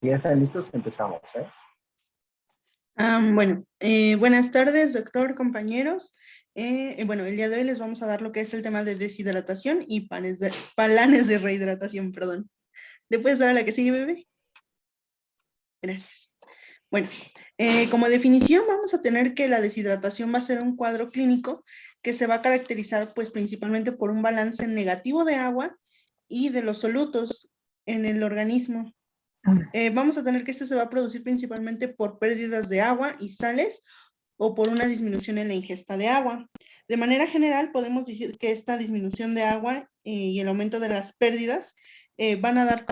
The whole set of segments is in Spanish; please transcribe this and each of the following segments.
Ya están listos, empezamos, ¿eh? Buenas tardes, doctor, compañeros. Bueno, el día de hoy les vamos a dar lo que es el tema de deshidratación y planes de rehidratación, perdón. ¿Le puedes dar a la que sigue, bebé? Gracias. Bueno, como definición vamos a tener que la deshidratación va a ser un cuadro clínico que se va a caracterizar pues principalmente por un balance negativo de agua y de los solutos en el organismo. Vamos a tener que esto se va a producir principalmente por pérdidas de agua y sales o por una disminución en la ingesta de agua. De manera general, podemos decir que esta disminución de agua y el aumento de las pérdidas van a dar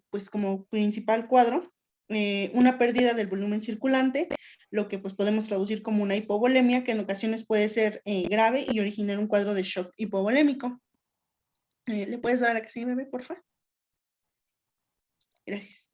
pues como principal cuadro una pérdida del volumen circulante, lo que pues podemos traducir como una hipovolemia, que en ocasiones puede ser grave y originar un cuadro de shock hipovolémico. ¿Le puedes dar a la que sigue, bebé, por favor? Gracias.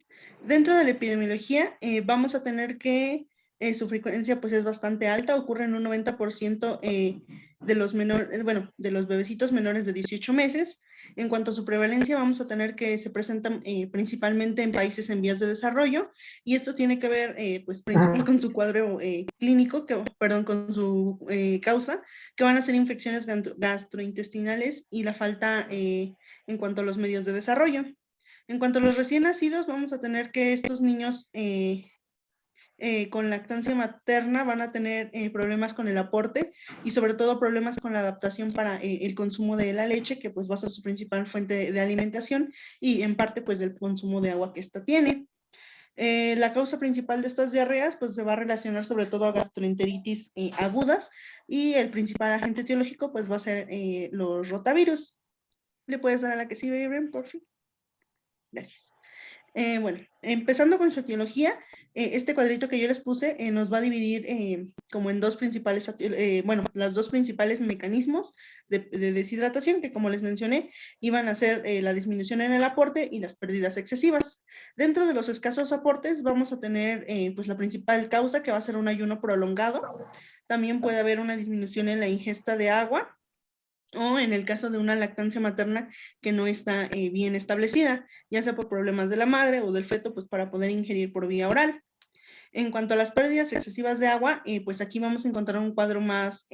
Dentro de la epidemiología, vamos a tener que su frecuencia pues es bastante alta, ocurre en un 90% de los menores, bueno, de los bebecitos menores de 18 meses. En cuanto a su prevalencia, vamos a tener que se presentan principalmente en países en vías de desarrollo, y esto tiene que ver pues principalmente con su cuadro clínico, perdón, con su causa, que van a ser infecciones gastrointestinales y la falta en cuanto a los medios de desarrollo. En cuanto a los recién nacidos, vamos a tener que estos niños con lactancia materna van a tener problemas con el aporte y sobre todo problemas con la adaptación para el consumo de la leche, que pues va a ser su principal fuente de alimentación y en parte pues del consumo de agua que ésta tiene. La causa principal de estas diarreas pues se va a relacionar sobre todo a gastroenteritis agudas, y el principal agente etiológico pues va a ser los rotavirus. ¿Le puedes dar a la que sigue, Ibrahim, por fin? Gracias. Bueno, empezando con su etiología, este cuadrito que yo les puse nos va a dividir como en dos principales, bueno, las dos principales mecanismos de deshidratación, que como les mencioné, iban a ser la disminución en el aporte y las pérdidas excesivas. Dentro de los escasos aportes vamos a tener pues la principal causa, que va a ser un ayuno prolongado. También puede haber una disminución en la ingesta de agua, o en el caso de una lactancia materna que no está bien establecida, ya sea por problemas de la madre o del feto, pues para poder ingerir por vía oral. En cuanto a las pérdidas excesivas de agua, pues aquí vamos a encontrar un cuadro más,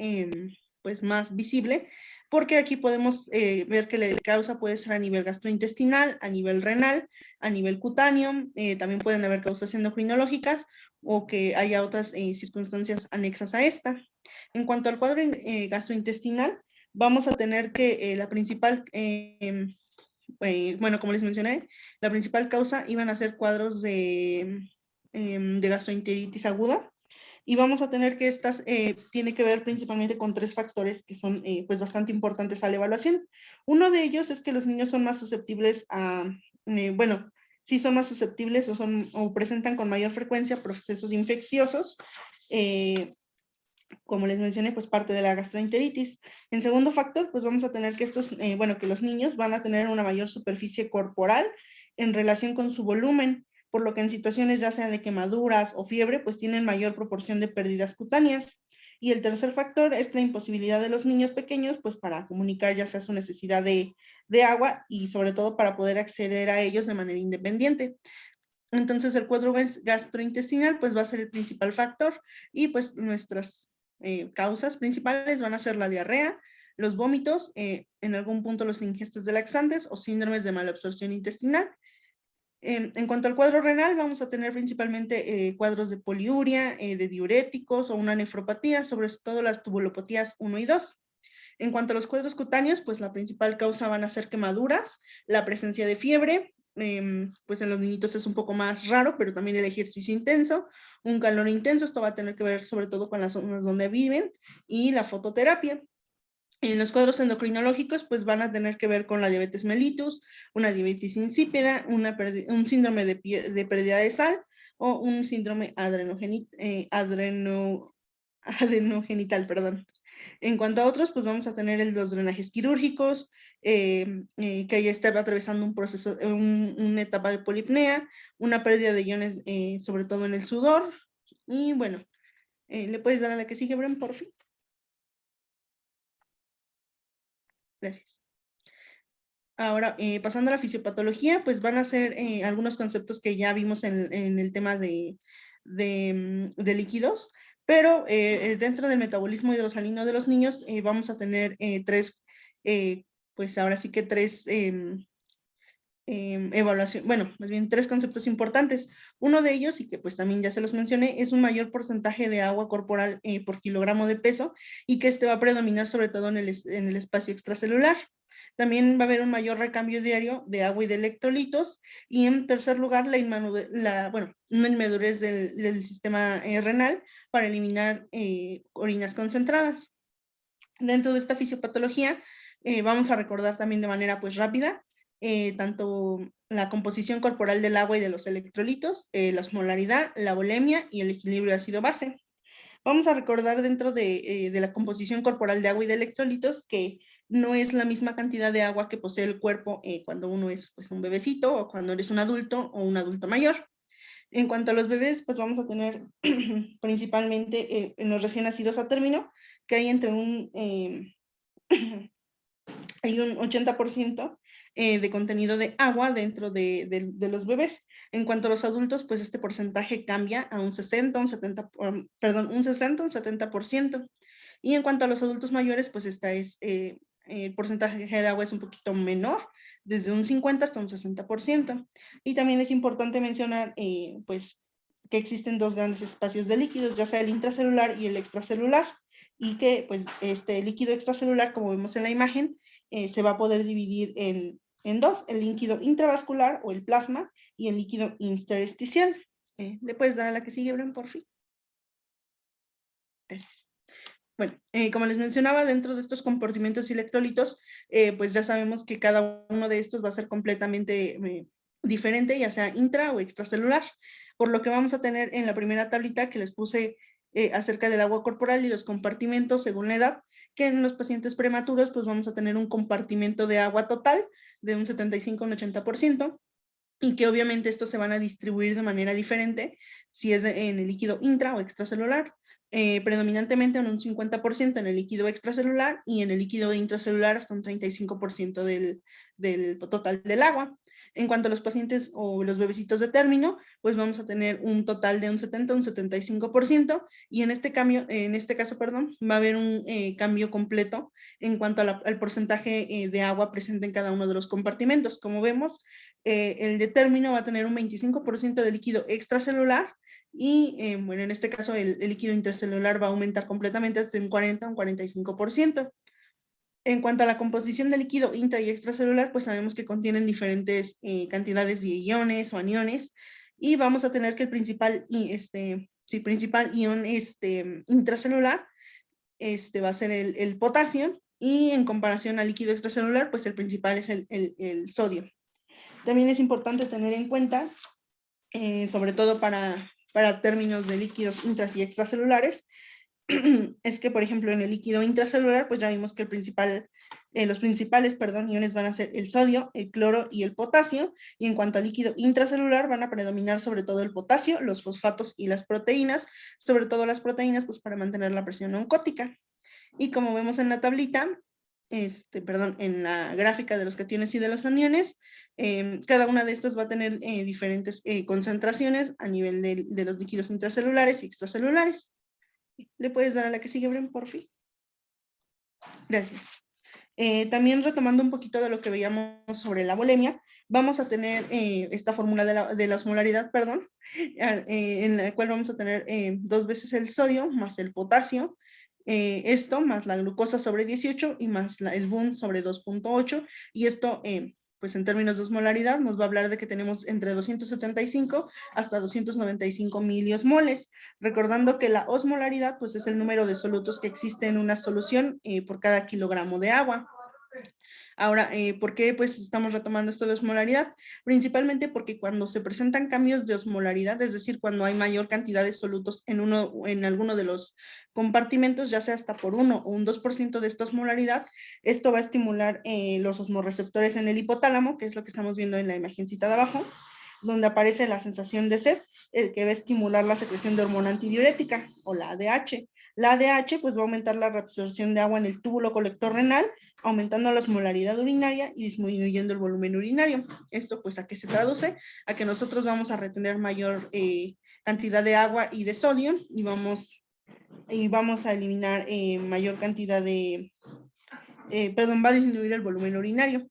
pues más visible, porque aquí podemos ver que la causa puede ser a nivel gastrointestinal, a nivel renal, a nivel cutáneo, también pueden haber causas endocrinológicas o que haya otras circunstancias anexas a esta. En cuanto al cuadro gastrointestinal, vamos a tener que la principal, bueno, como les mencioné, la principal causa iban a ser cuadros de gastroenteritis aguda, y vamos a tener que estas tiene que ver principalmente con tres factores que son pues bastante importantes a la evaluación. Uno de ellos es que los niños son más susceptibles a, bueno, sí son más susceptibles o presentan con mayor frecuencia procesos infecciosos, como les mencioné, pues parte de la gastroenteritis. En segundo factor, pues vamos a tener que bueno, que los niños van a tener una mayor superficie corporal en relación con su volumen, por lo que en situaciones ya sea de quemaduras o fiebre, pues tienen mayor proporción de pérdidas cutáneas. Y el tercer factor es la imposibilidad de los niños pequeños, pues para comunicar ya sea su necesidad de agua y sobre todo para poder acceder a ellos de manera independiente. Entonces el cuadro gastrointestinal pues va a ser el principal factor, y pues nuestras causas principales van a ser la diarrea, los vómitos, en algún punto los ingestos de laxantes o síndromes de malabsorción intestinal. En cuanto al cuadro renal, vamos a tener principalmente cuadros de poliuria, de diuréticos o una nefropatía, sobre todo las tubulopatías 1 y 2. En cuanto a los cuadros cutáneos, pues la principal causa van a ser quemaduras, la presencia de fiebre, pues en los niñitos es un poco más raro, pero también el ejercicio intenso, un calor intenso, esto va a tener que ver sobre todo con las zonas donde viven, y la fototerapia. En los cuadros endocrinológicos, pues van a tener que ver con la diabetes mellitus, una diabetes insípida, un síndrome de pérdida de sal o un síndrome adrenogenital, perdón. En cuanto a otros, pues vamos a tener los drenajes quirúrgicos, que ya está atravesando un proceso, una etapa de polipnea, una pérdida de iones, sobre todo en el sudor. Y bueno, ¿le puedes dar a la que sigue, Bren, por fin? Gracias. Ahora, pasando a la fisiopatología, pues van a ser algunos conceptos que ya vimos en el tema de líquidos, pero dentro del metabolismo hidrosalino de los niños vamos a tener pues ahora sí que tres evaluación, bueno, más bien tres conceptos importantes. Uno de ellos, y que pues también ya se los mencioné, es un mayor porcentaje de agua corporal por kilogramo de peso y que este va a predominar sobre todo en el espacio extracelular. También va a haber un mayor recambio diario de agua y de electrolitos. Y en tercer lugar, una inmadurez del sistema renal para eliminar orinas concentradas. Dentro de esta fisiopatología, vamos a recordar también de manera pues rápida tanto la composición corporal del agua y de los electrolitos, la osmolaridad, la volemia y el equilibrio ácido-base. Vamos a recordar dentro de la composición corporal de agua y de electrolitos que no es la misma cantidad de agua que posee el cuerpo cuando uno es pues, un bebecito o cuando eres un adulto o un adulto mayor. En cuanto a los bebés, pues vamos a tener principalmente en los recién nacidos a término, que hay entre hay un 80% de contenido de agua dentro de los bebés. En cuanto a los adultos, pues este porcentaje cambia a un 60, un 70, perdón, un 60, un 70%. Y en cuanto a los adultos mayores, pues el porcentaje de agua es un poquito menor, desde un 50 hasta un 60%. Y también es importante mencionar, pues, que existen dos grandes espacios de líquidos, ya sea el intracelular y el extracelular, y que, pues, este líquido extracelular, como vemos en la imagen, se va a poder dividir en dos, el líquido intravascular o el plasma y el líquido intersticial. ¿Le puedes dar a la que sigue, Bren, por fin? Gracias. Bueno, como les mencionaba, dentro de estos compartimentos electrolitos, pues ya sabemos que cada uno de estos va a ser completamente diferente, ya sea intra o extracelular, por lo que vamos a tener en la primera tablita que les puse acerca del agua corporal y los compartimentos según la edad, que en los pacientes prematuros pues vamos a tener un compartimento de agua total de un 75 a un 80%, y que obviamente estos se van a distribuir de manera diferente si es en el líquido intra o extracelular. Predominantemente en un 50% en el líquido extracelular y en el líquido intracelular hasta un 35% del total del agua. En cuanto a los pacientes o los bebecitos de término, pues vamos a tener un total de un 70, un 75%, y en este caso, perdón, va a haber un cambio completo en cuanto al porcentaje de agua presente en cada uno de los compartimentos. Como vemos, el de término va a tener un 25% de líquido extracelular y, bueno, en este caso el líquido intracelular va a aumentar completamente hasta un 40 o un 45%. En cuanto a la composición del líquido intra y extracelular, pues sabemos que contienen diferentes cantidades de iones o aniones, y vamos a tener que el principal ion intracelular va a ser el potasio, y en comparación al líquido extracelular, pues el principal es el sodio. También es importante tener en cuenta, sobre todo para términos de líquidos intras y extracelulares, es que, por ejemplo, en el líquido intracelular, pues ya vimos que los principales, iones van a ser el sodio, el cloro y el potasio, y en cuanto al líquido intracelular van a predominar sobre todo el potasio, los fosfatos y las proteínas, sobre todo las proteínas, pues para mantener la presión oncótica. Y como vemos en la tablita, en la gráfica de los cationes y de los aniones, cada una de estas va a tener diferentes concentraciones a nivel de los líquidos intracelulares y extracelulares. ¿Le puedes dar a la que sigue, Bren, por fin? Gracias. También retomando un poquito de lo que veíamos sobre la volemia, vamos a tener esta fórmula de la osmolaridad, perdón, en la cual vamos a tener 2 veces el sodio más el potasio, esto más la glucosa sobre 18 y más el BUN sobre 2.8, y esto pues en términos de osmolaridad nos va a hablar de que tenemos entre 275 hasta 295 miliosmoles, recordando que la osmolaridad pues es el número de solutos que existe en una solución por cada kilogramo de agua. Ahora, ¿por qué pues estamos retomando esto de osmolaridad? Principalmente porque cuando se presentan cambios de osmolaridad, es decir, cuando hay mayor cantidad de solutos en alguno de los compartimentos, ya sea hasta por 1 o un 2% de esta osmolaridad, esto va a estimular los osmorreceptores en el hipotálamo, que es lo que estamos viendo en la imagencita de abajo, donde aparece la sensación de sed, que va a estimular la secreción de hormona antidiurética, o la ADH, La ADH pues va a aumentar la reabsorción de agua en el túbulo colector renal, aumentando la osmolaridad urinaria y disminuyendo el volumen urinario. Esto pues ¿a qué se traduce? A que nosotros vamos a retener mayor cantidad de agua y de sodio y vamos a eliminar mayor cantidad de, va a disminuir el volumen urinario.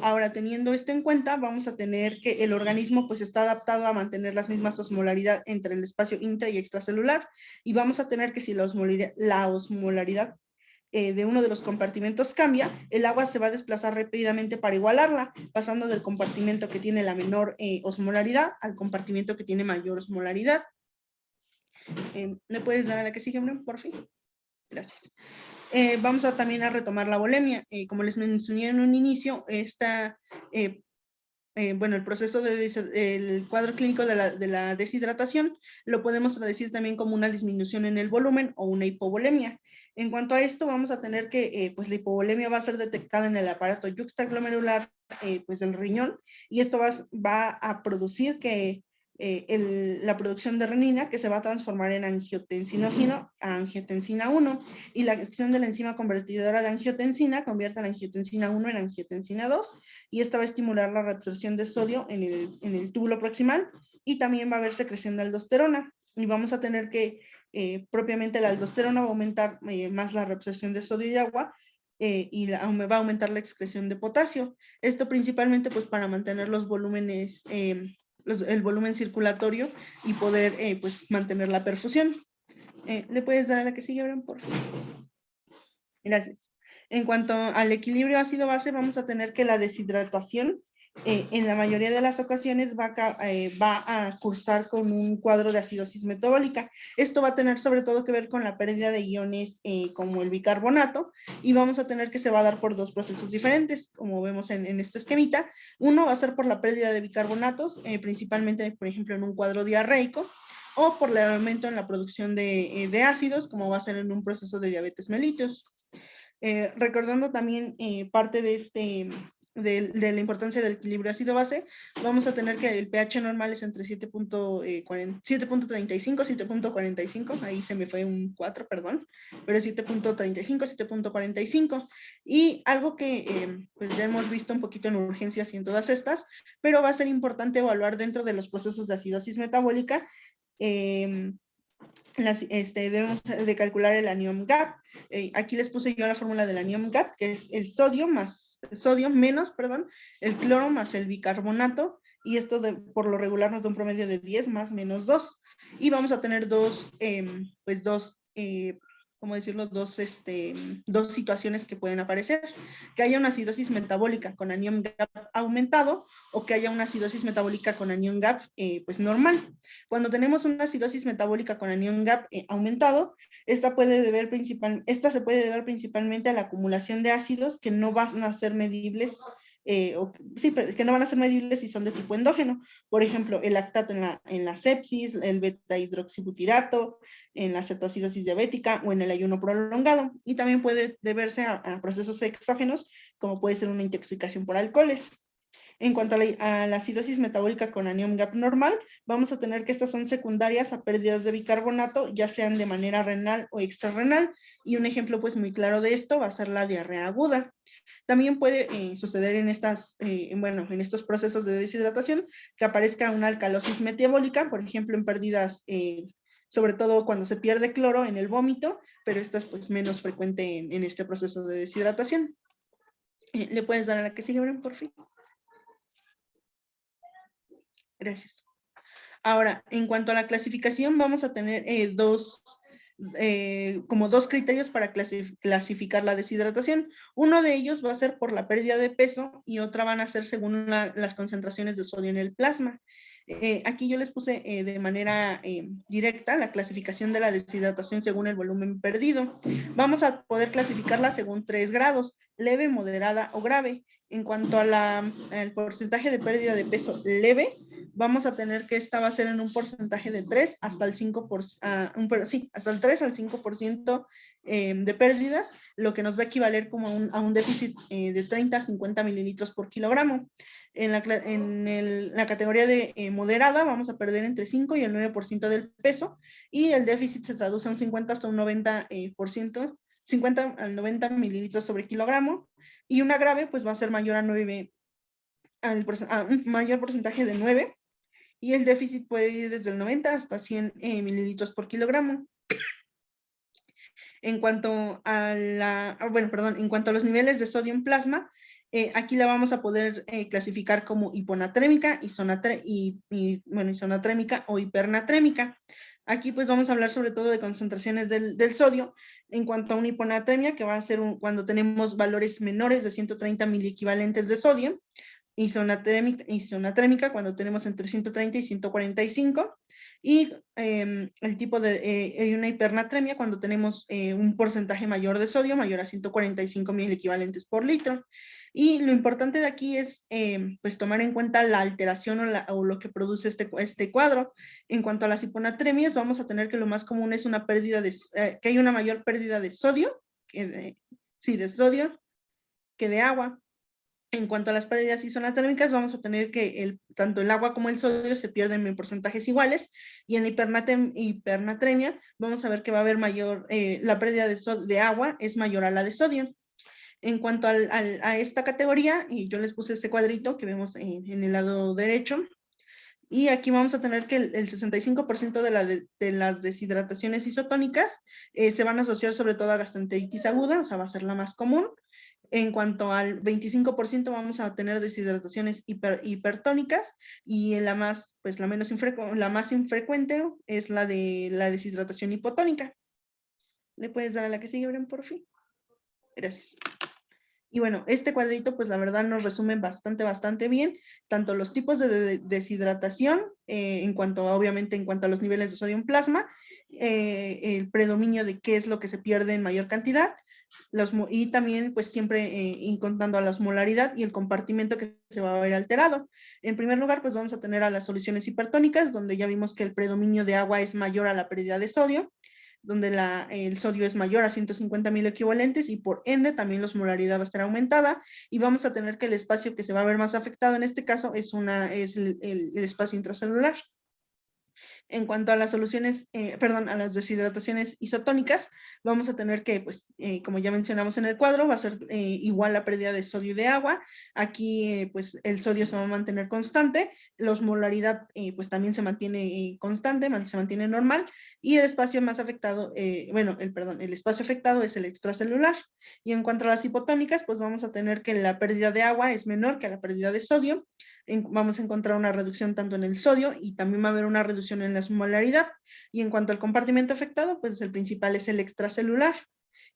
Ahora, teniendo esto en cuenta, vamos a tener que el organismo pues está adaptado a mantener las mismas osmolaridad entre el espacio intra y extracelular y vamos a tener que si la osmolaridad de uno de los compartimentos cambia, el agua se va a desplazar rápidamente para igualarla, pasando del compartimento que tiene la menor osmolaridad al compartimento que tiene mayor osmolaridad. ¿Me puedes dar a la que sigue, por fin? Gracias. Vamos a también a retomar la volemia. Como les mencioné en un inicio, el proceso el cuadro clínico de la deshidratación lo podemos traducir también como una disminución en el volumen o una hipovolemia. En cuanto a esto, vamos a tener que pues la hipovolemia va a ser detectada en el aparato yuxtaglomerular pues del riñón y esto va a producir que la producción de renina que se va a transformar en angiotensinógeno a angiotensina 1 y la acción de la enzima convertidora de angiotensina convierte la angiotensina 1 en angiotensina 2 y esta va a estimular la reabsorción de sodio en el túbulo proximal y también va a haber secreción de aldosterona y vamos a tener que propiamente la aldosterona va a aumentar más la reabsorción de sodio y agua y va a aumentar la excreción de potasio. Esto principalmente pues para mantener los volúmenes el volumen circulatorio y poder pues mantener la perfusión. ¿Le puedes dar a la que sigue, Abraham, por favor? Gracias. En cuanto al equilibrio ácido-base, vamos a tener que la deshidratación en la mayoría de las ocasiones va a cursar con un cuadro de acidosis metabólica. Esto va a tener sobre todo que ver con la pérdida de iones como el bicarbonato y vamos a tener que se va a dar por dos procesos diferentes, como vemos en este esquemita. Uno va a ser por la pérdida de bicarbonatos, principalmente, por ejemplo, en un cuadro diarreico, o por el aumento en la producción de ácidos, como va a ser en un proceso de diabetes mellitus. Recordando también parte de la importancia del equilibrio ácido-base, vamos a tener que el pH normal es entre 7.35, 7.45, ahí se me fue un 4, perdón, pero 7.35, 7.45. Y algo que pues ya hemos visto un poquito en urgencias y en todas estas, pero va a ser importante evaluar dentro de los procesos de acidosis metabólica, debemos de calcular el anion gap. Aquí les puse yo la fórmula del anion gap, que es el sodio menos el cloro más el bicarbonato, y esto por lo regular nos da un promedio de 10 más menos 2. Y vamos a tener dos situaciones que pueden aparecer, que haya una acidosis metabólica con anion gap aumentado o que haya una acidosis metabólica con anion gap pues normal. Cuando tenemos una acidosis metabólica con anion gap aumentado, esta se puede deber principalmente a la acumulación de ácidos que no van a ser medibles que no van a ser medibles si son de tipo endógeno. Por ejemplo, el lactato en la sepsis, el beta-hidroxibutirato, en la cetoacidosis diabética o en el ayuno prolongado. Y también puede deberse a procesos exógenos, como puede ser una intoxicación por alcoholes. En cuanto a la acidosis metabólica con anion gap normal, vamos a tener que estas son secundarias a pérdidas de bicarbonato, ya sean de manera renal o extrarrenal. Y un ejemplo pues muy claro de esto va a ser la diarrea aguda. También puede suceder en estos procesos de deshidratación que aparezca una alcalosis metabólica, por ejemplo, en pérdidas, sobre todo cuando se pierde cloro en el vómito, pero esta es pues menos frecuente en este proceso de deshidratación. ¿Le puedes dar a la que sigue, Bren, por fin? Gracias. Ahora, en cuanto a la clasificación, vamos a tener dos criterios para clasificar la deshidratación. Uno de ellos va a ser por la pérdida de peso y otra van a ser según las concentraciones de sodio en el plasma. Aquí yo les puse de manera directa la clasificación de la deshidratación según el volumen perdido. Vamos a poder clasificarla según 3 grados, leve, moderada o grave. En cuanto al porcentaje de pérdida de peso leve, vamos a tener que esta va a ser en un porcentaje de 3 hasta el 5%, sí, hasta el 3 al 5% de pérdidas, lo que nos va a equivaler como a un déficit de 30 a 50 mililitros por kilogramo. La categoría de moderada vamos a perder entre 5 y el 9% del peso, y el déficit se traduce a un 50 hasta un 90%, 50 al 90 mililitros sobre kilogramo, y una grave pues va a ser mayor a 9, a un mayor porcentaje de 9, y el déficit puede ir desde el 90 hasta 100 mililitros por kilogramo. En cuanto a en cuanto a los niveles de sodio en plasma, aquí la vamos a poder clasificar como hiponatrémica, isonatrémica o hipernatrémica. Aquí pues vamos a hablar sobre todo de concentraciones del sodio. En cuanto a una hiponatremia, que va a ser cuando tenemos valores menores de 130 miliequivalentes de sodio. Isonatrémica cuando tenemos entre 130 y 145. Y el tipo de una hipernatremia cuando tenemos un porcentaje mayor de sodio, mayor a 145 mil equivalentes por litro. Y lo importante de aquí es pues tomar en cuenta la alteración o lo que produce este cuadro. En cuanto a las hiponatremias, vamos a tener que lo más común es una pérdida que hay una mayor pérdida de sodio, de sodio, que de agua. En cuanto a las pérdidas isonatérmicas, vamos a tener que tanto el agua como el sodio se pierden en porcentajes iguales, y en la hipernatremia vamos a ver que va a haber la pérdida de agua es mayor a la de sodio. En cuanto a esta categoría, y yo les puse este cuadrito que vemos en el lado derecho, y aquí vamos a tener que el 65% de las deshidrataciones isotónicas se van a asociar sobre todo a gastroenteritis aguda, o sea, va a ser la más común. En cuanto al 25% vamos a tener deshidrataciones hipertónicas, y la más infrecuente es la de la deshidratación hipotónica. ¿Le puedes dar a la que sigue, Bren, por fin? Gracias. Y bueno, este cuadrito pues la verdad nos resume bastante bien, tanto los tipos de deshidratación, obviamente en cuanto a los niveles de sodio en plasma, el predominio de qué es lo que se pierde en mayor cantidad, y también pues siempre contando a la osmolaridad y el compartimento que se va a ver alterado. En primer lugar pues vamos a tener a las soluciones hipertónicas, donde ya vimos que el predominio de agua es mayor a la pérdida de sodio, donde el sodio es mayor a 150 mil equivalentes, y por ende también la osmolaridad va a estar aumentada, y vamos a tener que el espacio que se va a ver más afectado en este caso es el espacio intracelular. En cuanto a las a las deshidrataciones isotónicas, vamos a tener que, pues, como ya mencionamos en el cuadro, va a ser igual la pérdida de sodio y de agua. Aquí, pues, el sodio se va a mantener constante, la osmolaridad, pues, también se mantiene constante, se mantiene normal, y el espacio más afectado, el espacio afectado es el extracelular. Y en cuanto a las hipotónicas, pues, vamos a tener que la pérdida de agua es menor que la pérdida de sodio. Vamos a encontrar una reducción tanto en el sodio, y también va a haber una reducción en la osmolaridad. Y en cuanto al compartimento afectado, pues el principal es el extracelular.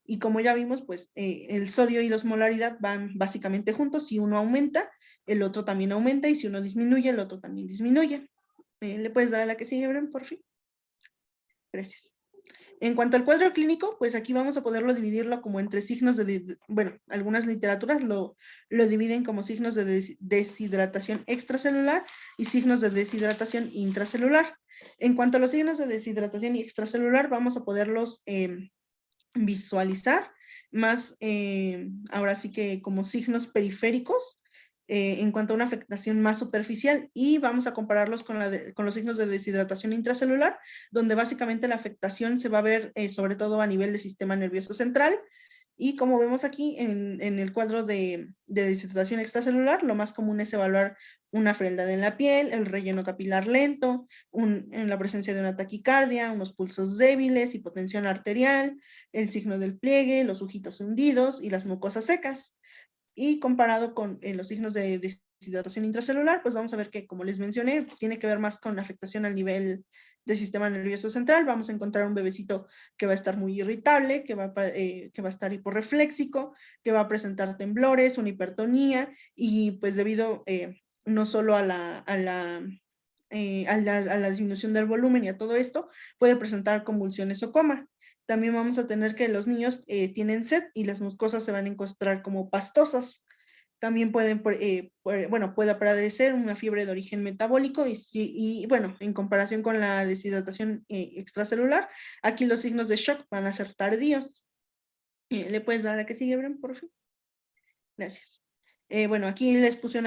Y como ya vimos, pues el sodio y la osmolaridad van básicamente juntos. Si uno aumenta, el otro también aumenta, y si uno disminuye, el otro también disminuye. ¿Le puedes dar a la que sigue, Bren, por fin? Gracias. En cuanto al cuadro clínico, pues aquí vamos a poderlo dividirlo como entre signos algunas literaturas lo dividen como signos de deshidratación extracelular y signos de deshidratación intracelular. En cuanto a los signos de deshidratación extracelular, vamos a poderlos visualizar más, ahora sí que como signos periféricos, en cuanto a una afectación más superficial, y vamos a compararlos con los signos de deshidratación intracelular, donde básicamente la afectación se va a ver sobre todo a nivel del sistema nervioso central. Y como vemos aquí en el cuadro de deshidratación extracelular, lo más común es evaluar una frialdad en la piel, el relleno capilar lento, en la presencia de una taquicardia, unos pulsos débiles, hipotensión arterial, el signo del pliegue, los ojitos hundidos y las mucosas secas. Y comparado con los signos de deshidratación intracelular, pues vamos a ver que, como les mencioné, tiene que ver más con afectación al nivel del sistema nervioso central. Vamos a encontrar un bebecito que va a estar muy irritable, que va a estar hiporrefléxico, que va a presentar temblores, una hipertonía, y pues debido no solo a la disminución del volumen y a todo esto, puede presentar convulsiones o coma. También vamos a tener que los niños tienen sed, y las mucosas se van a encontrar como pastosas. También puede aparecer una fiebre de origen metabólico y bueno, en comparación con la deshidratación extracelular, aquí los signos de shock van a ser tardíos. ¿Le puedes dar a la que sigue, Bren, por favor? Gracias. Bueno, aquí les puse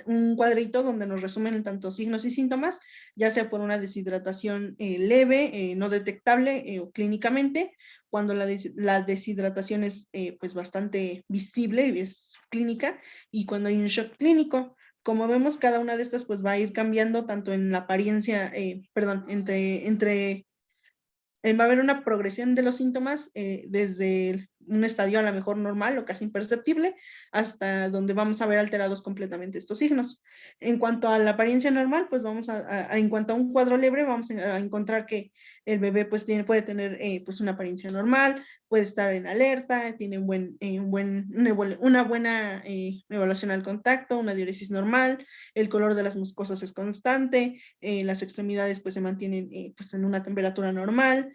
un cuadrito donde nos resumen tanto signos y síntomas, ya sea por una deshidratación leve, no detectable o clínicamente, cuando la deshidratación es pues bastante visible y es clínica, y cuando hay un shock clínico. Como vemos, cada una de estas pues va a ir cambiando tanto en la apariencia, perdón, va a haber una progresión de los síntomas desde un estadio a lo mejor normal o casi imperceptible hasta donde vamos a ver alterados completamente estos signos. En cuanto a la apariencia normal, pues en cuanto a un cuadro leve, vamos a encontrar que el bebé pues puede tener pues una apariencia normal, puede estar en alerta, tiene una buena evaluación al contacto, una diuresis normal, el color de las mucosas es constante, las extremidades pues se mantienen pues en una temperatura normal,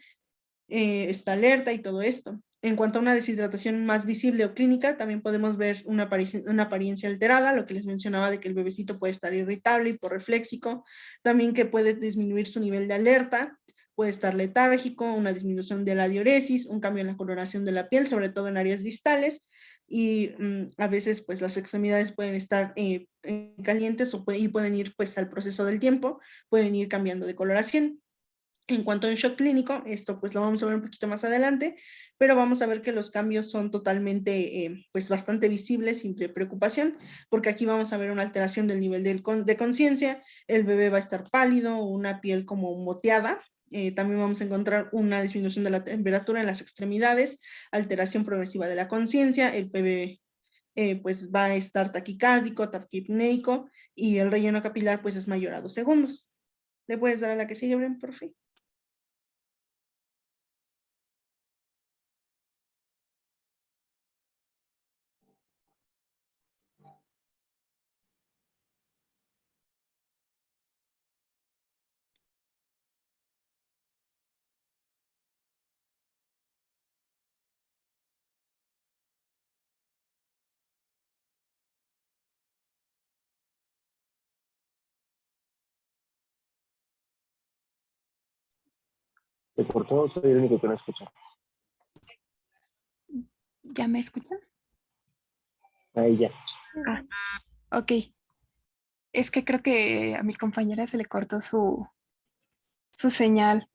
está alerta y todo esto. En cuanto a una deshidratación más visible o clínica, también podemos ver una apariencia alterada, lo que les mencionaba de que el bebecito puede estar irritable, hiporrefléxico, también que puede disminuir su nivel de alerta, puede estar letárgico, una disminución de la diuresis, un cambio en la coloración de la piel, sobre todo en áreas distales, y a veces pues las extremidades pueden estar calientes y pueden ir pues al proceso del tiempo, pueden ir cambiando de coloración. En cuanto a un shock clínico, esto pues lo vamos a ver un poquito más adelante, pero vamos a ver que los cambios son totalmente, pues bastante visibles y de preocupación, porque aquí vamos a ver una alteración del nivel de conciencia, el bebé va a estar pálido, una piel como moteada, también vamos a encontrar una disminución de la temperatura en las extremidades, alteración progresiva de la conciencia, el bebé pues va a estar taquicárdico, taquipneico, y el relleno capilar pues es mayor a 2 segundos. ¿Le puedes dar a la que sigue, Bren, por fin? Se cortó, soy el único que no escucha. ¿Ya me escuchan? Ahí ya. Ah, ok. Es que creo que a mi compañera se le cortó su señal,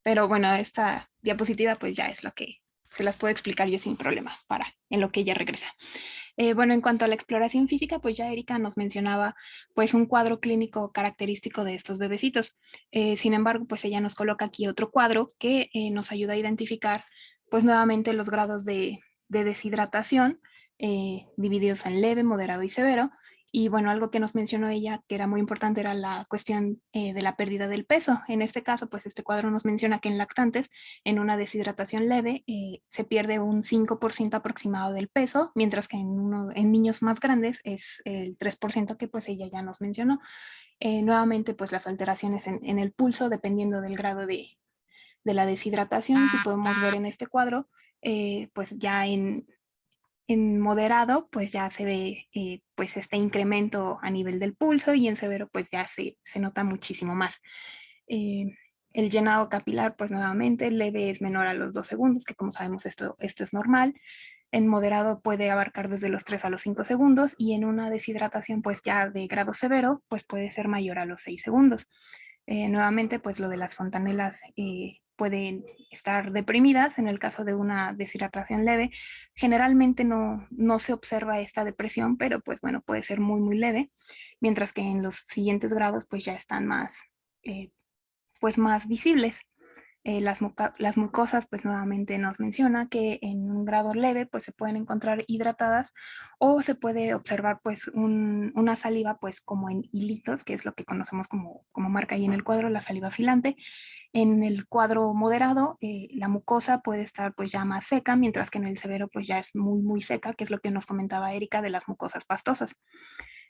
pero bueno, esta diapositiva pues ya es lo que se las puedo explicar yo sin problema en lo que ella regresa. Bueno, en cuanto a la exploración física, pues ya Erika nos mencionaba pues un cuadro clínico característico de estos bebecitos. Sin embargo, pues ella nos coloca aquí otro cuadro que nos ayuda a identificar pues nuevamente los grados de deshidratación divididos en leve, moderado y severo. Y bueno, algo que nos mencionó ella que era muy importante era la cuestión de la pérdida del peso. En este caso, pues este cuadro nos menciona que en lactantes, en una deshidratación leve, se pierde un 5% aproximado del peso, mientras que en niños más grandes es el 3% que pues ella ya nos mencionó. Nuevamente, pues las alteraciones en el pulso, dependiendo del grado de la deshidratación, si podemos ver en este cuadro, pues ya en moderado, pues ya se ve pues este incremento a nivel del pulso y en severo, pues ya se nota muchísimo más. Eh, el llenado capilar, pues nuevamente, leve es menor a los 2 segundos, que como sabemos esto es normal. En moderado puede abarcar desde los 3 a los 5 segundos y en una deshidratación, pues ya de grado severo, pues puede ser mayor a los 6 segundos. Nuevamente, pues lo de las fontanelas pueden estar deprimidas en el caso de una deshidratación leve. Generalmente no se observa esta depresión, pero pues bueno, puede ser muy, muy leve, mientras que en los siguientes grados pues ya están eh, pues más visibles. Las mucosas, pues nuevamente nos menciona que en un grado leve, pues se pueden encontrar hidratadas o se puede observar pues una saliva pues como en hilitos, que es lo que conocemos como marca ahí en el cuadro, la saliva filante. En el cuadro moderado, la mucosa puede estar pues ya más seca, mientras que en el severo pues ya es muy, muy seca, que es lo que nos comentaba Erika de las mucosas pastosas.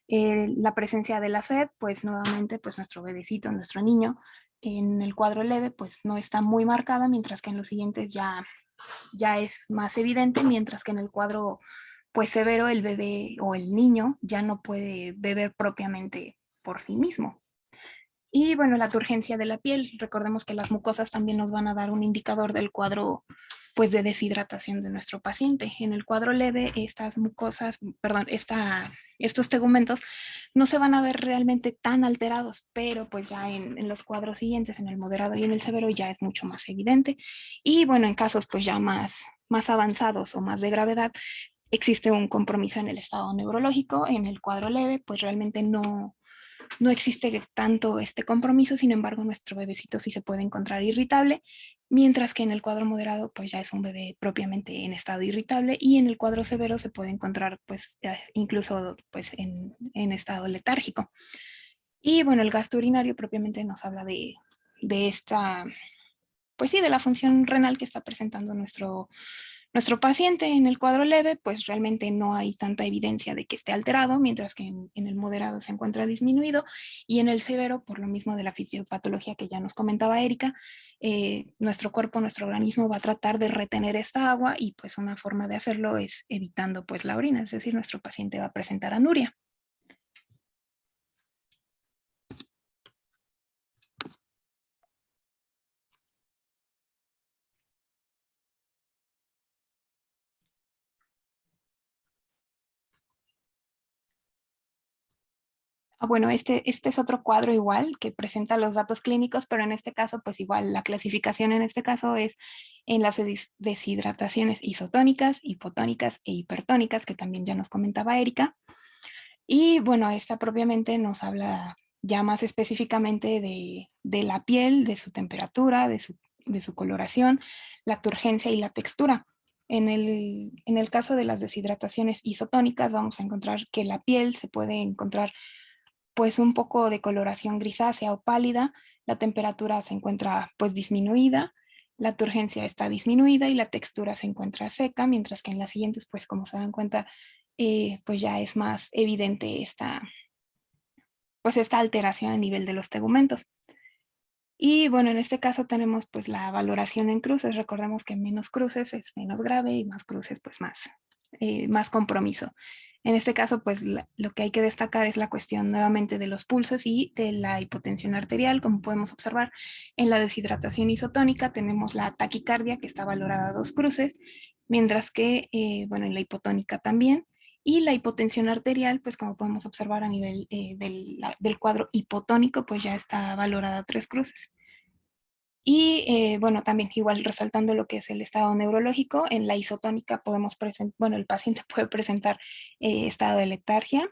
La presencia de la sed, pues nuevamente, pues nuestro bebecito, nuestro niño, en el cuadro leve, pues no está muy marcada, mientras que en los siguientes ya es más evidente, mientras que en el cuadro pues severo, el bebé o el niño ya no puede beber propiamente por sí mismo. Y bueno, la turgencia de la piel, recordemos que las mucosas también nos van a dar un indicador del cuadro pues de deshidratación de nuestro paciente. En el cuadro leve, estas mucosas, perdón, estos tegumentos no se van a ver realmente tan alterados, pero pues ya en los cuadros siguientes, en el moderado y en el severo, ya es mucho más evidente. Y bueno, en casos pues ya más avanzados o más de gravedad, existe un compromiso en el estado neurológico. En el cuadro leve, pues realmente no existe tanto este compromiso, sin embargo, nuestro bebecito sí se puede encontrar irritable, mientras que en el cuadro moderado, pues ya es un bebé propiamente en estado irritable, y en el cuadro severo se puede encontrar, pues, incluso pues, en estado letárgico. Y bueno, el gasto urinario propiamente nos habla de esta, pues sí, de la función renal que está presentando nuestro paciente. En el cuadro leve, pues realmente no hay tanta evidencia de que esté alterado, mientras que en el moderado se encuentra disminuido, y en el severo, por lo mismo de la fisiopatología que ya nos comentaba Erika, nuestro cuerpo, nuestro organismo va a tratar de retener esta agua, y pues una forma de hacerlo es evitando pues la orina, es decir, nuestro paciente va a presentar anuria. Bueno, este es otro cuadro igual que presenta los datos clínicos, pero en este caso, pues igual la clasificación en este caso es en las deshidrataciones isotónicas, hipotónicas e hipertónicas, que también ya nos comentaba Erika. Y bueno, esta propiamente nos habla ya más específicamente de la piel, de su temperatura, de su coloración, la turgencia y la textura. En el caso de las deshidrataciones isotónicas, vamos a encontrar que la piel se puede encontrar pues un poco de coloración grisácea o pálida, la temperatura se encuentra pues disminuida, la turgencia está disminuida y la textura se encuentra seca, mientras que en las siguientes, pues como se dan cuenta, pues ya es más evidente esta alteración a nivel de los tegumentos. Y bueno, en este caso tenemos pues la valoración en cruces. Recordemos que menos cruces es menos grave y más cruces pues más compromiso. En este caso pues lo que hay que destacar es la cuestión nuevamente de los pulsos y de la hipotensión arterial. Como podemos observar en la deshidratación isotónica tenemos la taquicardia que está valorada a 2 cruces, mientras que bueno, en la hipotónica también. Y la hipotensión arterial, pues como podemos observar a nivel del cuadro hipotónico, pues ya está valorada a 3 cruces. Y bueno, también igual resaltando lo que es el estado neurológico, en la isotónica podemos presentar, bueno, el paciente puede presentar estado de letargia.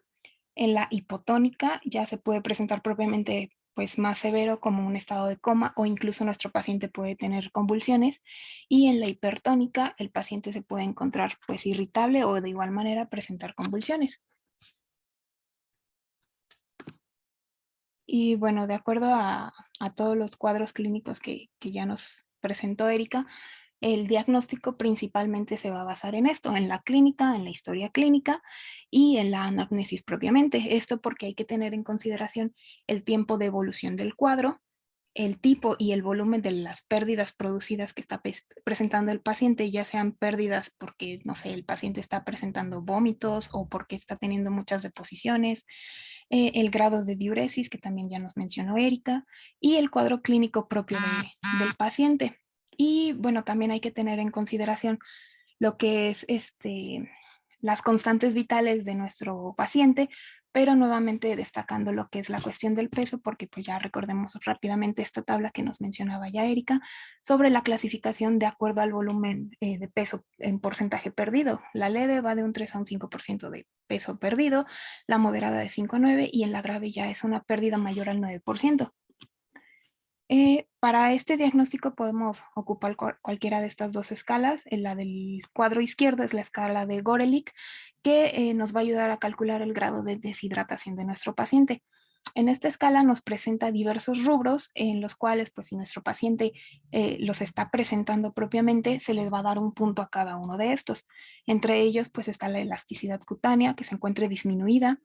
En la hipotónica ya se puede presentar propiamente pues más severo como un estado de coma, o incluso nuestro paciente puede tener convulsiones. Y en la hipertónica el paciente se puede encontrar pues irritable o de igual manera presentar convulsiones. Y bueno, de acuerdo a todos los cuadros clínicos que ya nos presentó Erika, el diagnóstico principalmente se va a basar en esto, en la clínica, en la historia clínica y en la anamnesis propiamente. Esto porque hay que tener en consideración el tiempo de evolución del cuadro, el tipo y el volumen de las pérdidas producidas que está presentando el paciente, ya sean pérdidas porque, no sé, el paciente está presentando vómitos o porque está teniendo muchas deposiciones, el grado de diuresis, que también ya nos mencionó Erika, y el cuadro clínico propio del paciente. Y bueno, también hay que tener en consideración lo que es las constantes vitales de nuestro paciente, pero nuevamente destacando lo que es la cuestión del peso, porque pues ya recordemos rápidamente esta tabla que nos mencionaba ya Erika, sobre la clasificación de acuerdo al volumen de peso en porcentaje perdido. La leve va de un 3 a un 5% de peso perdido, la moderada de 5 a 9 y en la grave ya es una pérdida mayor al 9%. Para este diagnóstico podemos ocupar cualquiera de estas dos escalas. La del cuadro izquierdo es la escala de Gorelick, que nos va a ayudar a calcular el grado de deshidratación de nuestro paciente. En esta escala nos presenta diversos rubros en los cuales, pues si nuestro paciente los está presentando propiamente, se les va a dar un punto a cada uno de estos. Entre ellos, pues está la elasticidad cutánea, que se encuentre disminuida,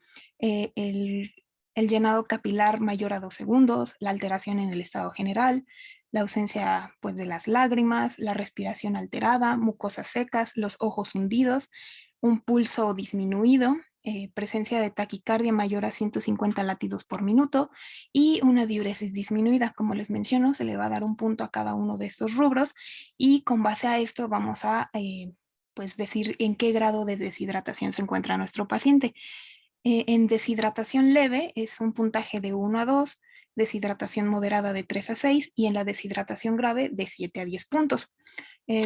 el llenado capilar mayor a 2 segundos, la alteración en el estado general, la ausencia pues, de las lágrimas, la respiración alterada, mucosas secas, los ojos hundidos, un pulso disminuido, presencia de taquicardia mayor a 150 latidos por minuto y una diuresis disminuida. Como les menciono, se le va a dar un punto a cada uno de estos rubros y con base a esto vamos a pues decir en qué grado de deshidratación se encuentra nuestro paciente. En deshidratación leve es un puntaje de 1 a 2, deshidratación moderada de 3 a 6 y en la deshidratación grave de 7 a 10 puntos.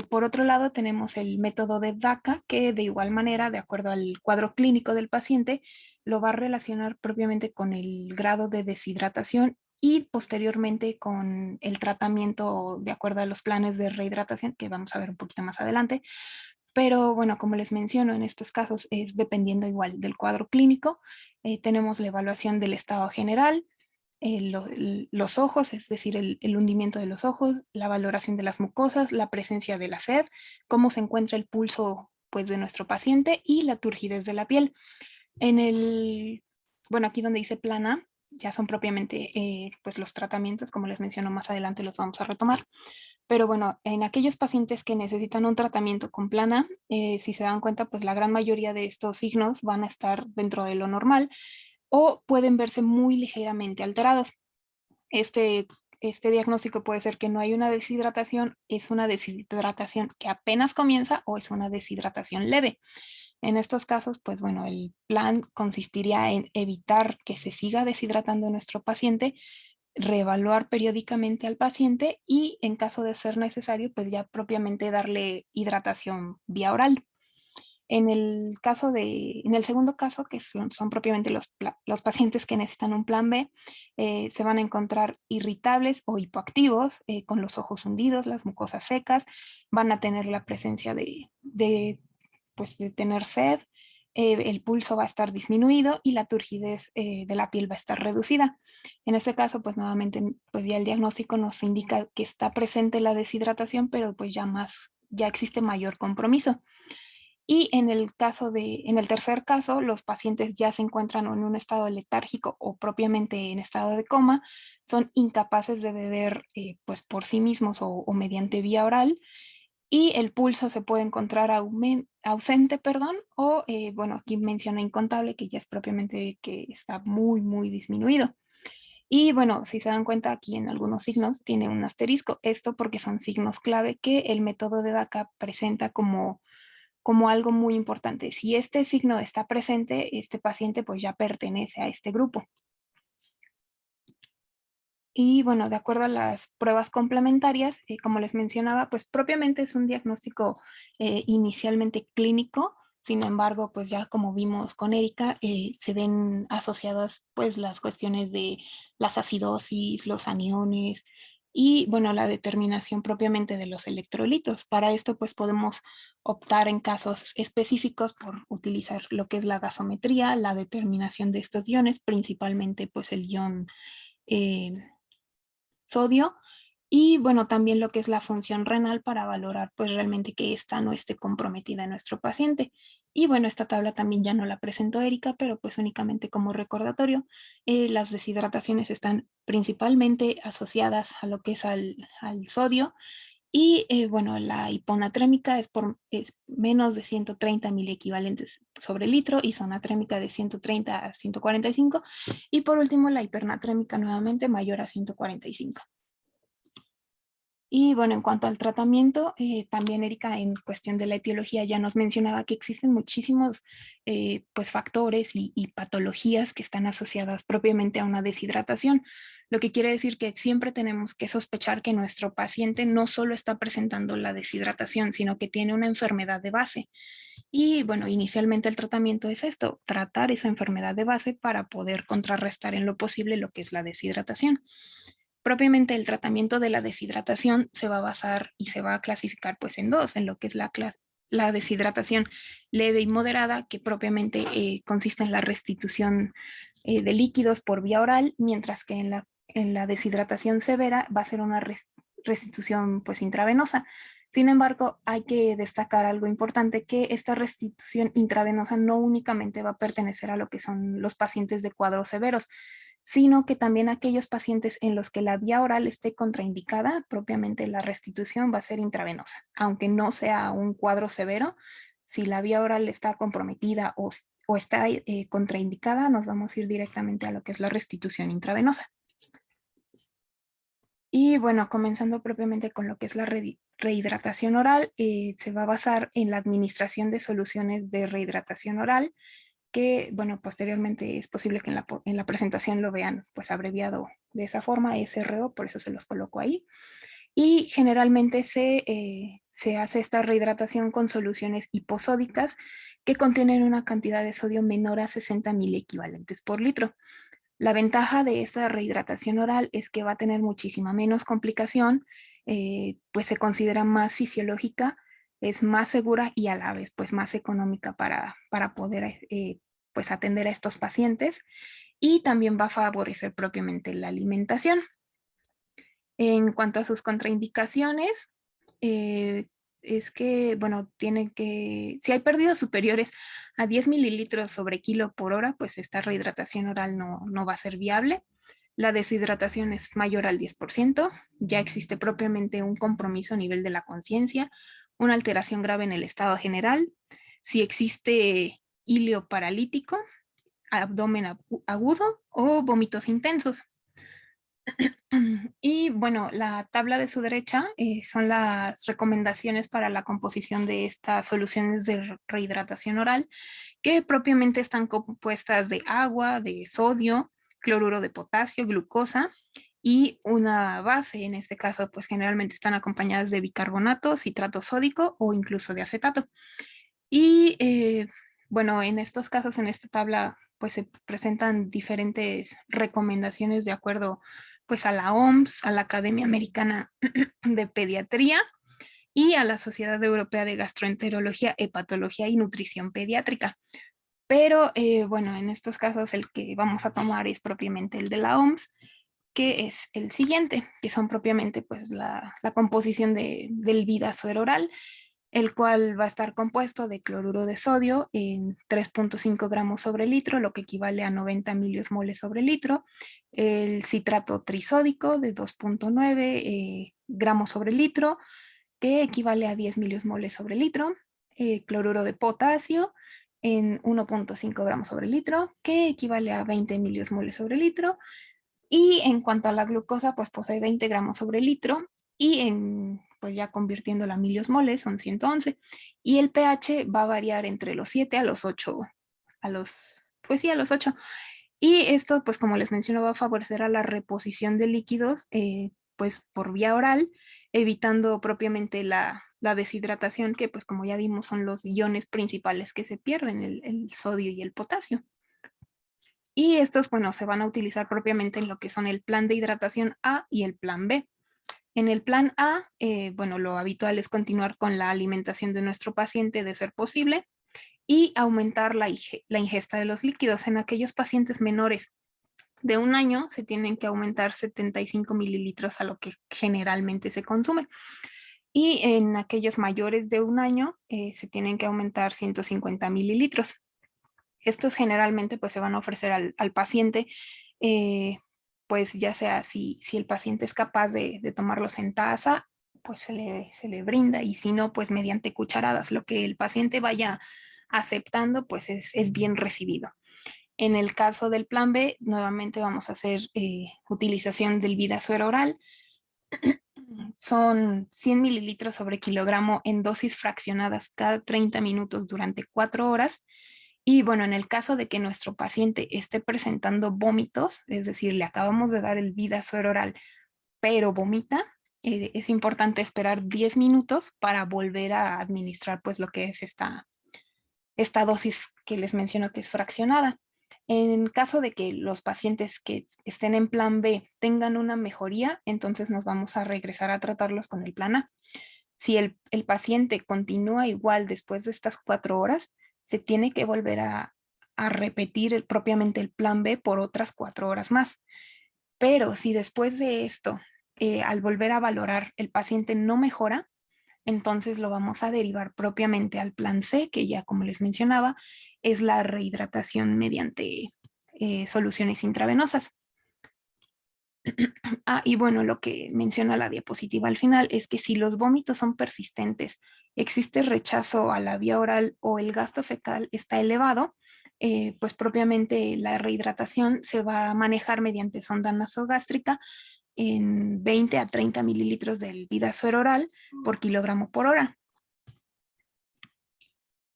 Por otro lado, tenemos el método de DACA, que de igual manera, de acuerdo al cuadro clínico del paciente, lo va a relacionar propiamente con el grado de deshidratación y posteriormente con el tratamiento de acuerdo a los planes de rehidratación, que vamos a ver un poquito más adelante. Pero bueno, como les menciono, en estos casos es dependiendo igual del cuadro clínico. Tenemos la evaluación del estado general, los ojos, es decir, el hundimiento de los ojos, la valoración de las mucosas, la presencia de la sed, cómo se encuentra el pulso pues, de nuestro paciente y la turgidez de la piel. Bueno, aquí donde dice plana, ya son propiamente pues los tratamientos, como les menciono más adelante los vamos a retomar. Pero bueno, en aquellos pacientes que necesitan un tratamiento con plana, si se dan cuenta, pues la gran mayoría de estos signos van a estar dentro de lo normal o pueden verse muy ligeramente alterados. Este diagnóstico puede ser que no hay una deshidratación, es una deshidratación que apenas comienza o es una deshidratación leve. En estos casos, pues bueno, el plan consistiría en evitar que se siga deshidratando nuestro paciente, reevaluar periódicamente al paciente y en caso de ser necesario, pues ya propiamente darle hidratación vía oral. En el segundo caso, que son propiamente los pacientes que necesitan un plan B, se van a encontrar irritables o hipoactivos, con los ojos hundidos, las mucosas secas, van a tener la presencia pues, de tener sed, el pulso va a estar disminuido y la turgidez de la piel va a estar reducida. En este caso, pues nuevamente, pues ya el diagnóstico nos indica que está presente la deshidratación, pero pues ya existe mayor compromiso. Y en el tercer caso, los pacientes ya se encuentran en un estado letárgico o propiamente en estado de coma, son incapaces de beber pues por sí mismos o mediante vía oral y el pulso se puede encontrar ausente, perdón, o bueno, aquí menciona incontable, que ya es propiamente que está muy, muy disminuido. Y bueno, si se dan cuenta aquí en algunos signos tiene un asterisco, esto porque son signos clave que el método de DACA presenta como algo muy importante. Si este signo está presente, este paciente pues ya pertenece a este grupo. Y bueno, de acuerdo a las pruebas complementarias, como les mencionaba, pues propiamente es un diagnóstico inicialmente clínico. Sin embargo, pues ya como vimos con Erika, se ven asociadas pues las cuestiones de las acidosis, los aniones y bueno, la determinación propiamente de los electrolitos. Para esto pues podemos optar en casos específicos por utilizar lo que es la gasometría, la determinación de estos iones, principalmente pues el ion eh, sodio y bueno, también lo que es la función renal para valorar pues realmente que esta no esté comprometida en nuestro paciente. Y bueno, esta tabla también ya no la presentó Erika, pero pues únicamente como recordatorio, las deshidrataciones están principalmente asociadas a lo que es al sodio y bueno, la hiponatrémica es menos de 130 miliequivalentes sobre litro, isonatrémica de 130 a 145 y por último la hipernatrémica nuevamente mayor a 145. Y bueno, en cuanto al tratamiento, también Erika en cuestión de la etiología ya nos mencionaba que existen muchísimos pues factores y patologías que están asociadas propiamente a una deshidratación, lo que quiere decir que siempre tenemos que sospechar que nuestro paciente no solo está presentando la deshidratación, sino que tiene una enfermedad de base. Y bueno, inicialmente el tratamiento es esto, tratar esa enfermedad de base para poder contrarrestar en lo posible lo que es la deshidratación. Propiamente el tratamiento de la deshidratación se va a basar y se va a clasificar pues en dos, en lo que es la deshidratación leve y moderada, que propiamente consiste en la restitución de líquidos por vía oral, mientras que en la deshidratación severa va a ser una restitución pues intravenosa. Sin embargo, hay que destacar algo importante, que esta restitución intravenosa no únicamente va a pertenecer a lo que son los pacientes de cuadros severos, sino que también aquellos pacientes en los que la vía oral esté contraindicada, propiamente la restitución va a ser intravenosa. Aunque no sea un cuadro severo, si la vía oral está comprometida o está contraindicada, nos vamos a ir directamente a lo que es la restitución intravenosa. Y bueno, comenzando propiamente con lo que es la rehidratación oral, se va a basar en la administración de soluciones de rehidratación oral, que bueno, posteriormente es posible que en la presentación lo vean pues abreviado de esa forma, SRO, por eso se los coloco ahí. Y generalmente se hace esta rehidratación con soluciones hiposódicas que contienen una cantidad de sodio menor a 60 miliequivalentes por litro. La ventaja de esta rehidratación oral es que va a tener muchísima menos complicación, pues se considera más fisiológica, es más segura y a la vez pues más económica para poder pues atender a estos pacientes, y también va a favorecer propiamente la alimentación. En cuanto a sus contraindicaciones, es que, bueno, si hay pérdidas superiores a 10 mililitros sobre kilo por hora, pues esta rehidratación oral no va a ser viable. La deshidratación es mayor al 10%, ya existe propiamente un compromiso a nivel de la conciencia, una alteración grave en el estado general, si existe hilo paralítico, abdomen agudo o vómitos intensos. Y bueno, la tabla de su derecha son las recomendaciones para la composición de estas soluciones de rehidratación oral, que propiamente están compuestas de agua, de sodio, cloruro de potasio, glucosa y una base. En este caso, pues generalmente están acompañadas de bicarbonato, citrato sódico o incluso de acetato. Y bueno, en estos casos, en esta tabla, pues se presentan diferentes recomendaciones de acuerdo pues a la OMS, a la Academia Americana de Pediatría y a la Sociedad Europea de Gastroenterología, Hepatología y Nutrición Pediátrica. Pero bueno, en estos casos el que vamos a tomar es propiamente el de la OMS, que es el siguiente, que son propiamente pues la composición del Vidasuero oral, el cual va a estar compuesto de cloruro de sodio en 3.5 gramos sobre litro, lo que equivale a 90 miliosmoles sobre litro, el citrato trisódico de 2.9 gramos sobre litro, que equivale a 10 miliosmoles sobre litro, cloruro de potasio en 1.5 gramos sobre litro, que equivale a 20 miliosmoles sobre litro, y en cuanto a la glucosa, pues posee 20 gramos sobre litro, y pues ya convirtiéndola a miliosmoles son 111. Y el pH va a variar entre los 7 a los 8, pues sí, a los 8. Y esto, pues como les menciono, va a favorecer a la reposición de líquidos, pues por vía oral, evitando propiamente la deshidratación, que pues como ya vimos son los iones principales que se pierden, el sodio y el potasio. Y estos, bueno, se van a utilizar propiamente en lo que son el plan de hidratación A y el plan B. En el plan A, bueno, lo habitual es continuar con la alimentación de nuestro paciente de ser posible y aumentar la ingesta de los líquidos. En aquellos pacientes menores de 1 año se tienen que aumentar 75 mililitros a lo que generalmente se consume. Y en aquellos mayores de 1 año se tienen que aumentar 150 mililitros. Estos generalmente pues se van a ofrecer al paciente, pues ya sea si el paciente es capaz de tomarlos en taza, pues se le brinda, y si no, pues mediante cucharadas. Lo que el paciente vaya aceptando pues es bien recibido. En el caso del plan B, nuevamente vamos a hacer utilización del Vidasuero oral. Son 100 mililitros sobre kilogramo en dosis fraccionadas cada 30 minutos durante 4 horas. Y bueno, en el caso de que nuestro paciente esté presentando vómitos, es decir, le acabamos de dar el Vidasuero oral, pero vomita, es importante esperar 10 minutos para volver a administrar pues lo que es esta dosis que les menciono que es fraccionada. En caso de que los pacientes que estén en plan B tengan una mejoría, entonces nos vamos a regresar a tratarlos con el plan A. Si el paciente continúa igual después de estas 4 horas, se tiene que volver a repetir propiamente el plan B por otras 4 horas más. Pero si después de esto, al volver a valorar, el paciente no mejora, entonces lo vamos a derivar propiamente al plan C, que ya como les mencionaba, es la rehidratación mediante soluciones intravenosas. Y bueno, lo que menciona la diapositiva al final es que si los vómitos son persistentes, existe rechazo a la vía oral o el gasto fecal está elevado, pues propiamente la rehidratación se va a manejar mediante sonda nasogástrica en 20 a 30 mililitros del Vidasuero oral por kilogramo por hora.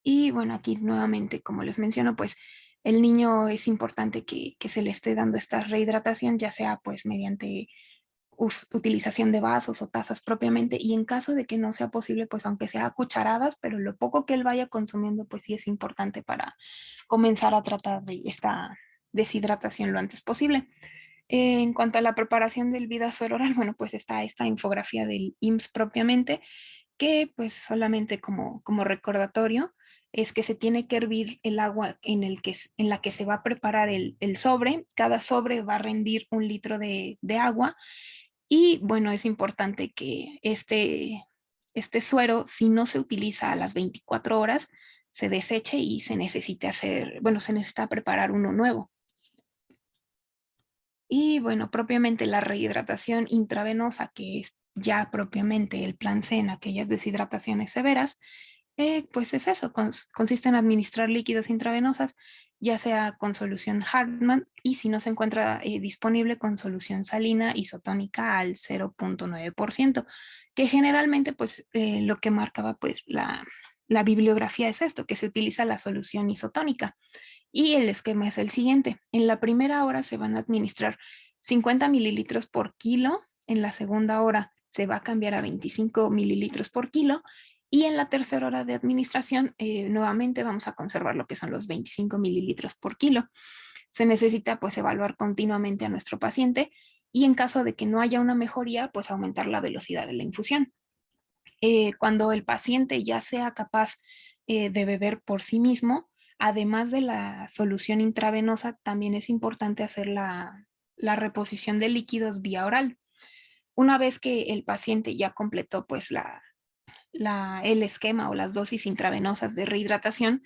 Y bueno, aquí nuevamente, como les menciono, pues el niño es importante que se le esté dando esta rehidratación, ya sea pues mediante utilización de vasos o tazas propiamente, y en caso de que no sea posible, pues aunque sea a cucharadas, pero lo poco que él vaya consumiendo, pues sí es importante para comenzar a tratar de esta deshidratación lo antes posible. En cuanto a la preparación del Vidasuero oral, bueno, pues está esta infografía del IMSS propiamente, que pues solamente como recordatorio es que se tiene que hervir el agua en la que se va a preparar el sobre. Cada sobre va a rendir 1 litro de agua y bueno, es importante que este suero, si no se utiliza a las 24 horas, se deseche y se se necesita preparar uno nuevo. Y bueno, propiamente la rehidratación intravenosa, que es ya propiamente el plan C en aquellas deshidrataciones severas, pues es eso, consiste en administrar líquidos intravenosas, ya sea con solución Hartmann y si no se encuentra disponible con solución salina isotónica al 0.9%, que generalmente pues lo que marcaba pues la bibliografía es esto, que se utiliza la solución isotónica. Y el esquema es el siguiente. En la primera hora se van a administrar 50 mililitros por kilo, en la segunda hora se va a cambiar a 25 mililitros por kilo y en la tercera hora de administración nuevamente vamos a conservar lo que son los 25 mililitros por kilo. Se necesita pues evaluar continuamente a nuestro paciente y en caso de que no haya una mejoría, pues aumentar la velocidad de la infusión. Cuando el paciente ya sea capaz de beber por sí mismo, además de la solución intravenosa, también es importante hacer la reposición de líquidos vía oral. Una vez que el paciente ya completó pues el esquema o las dosis intravenosas de rehidratación,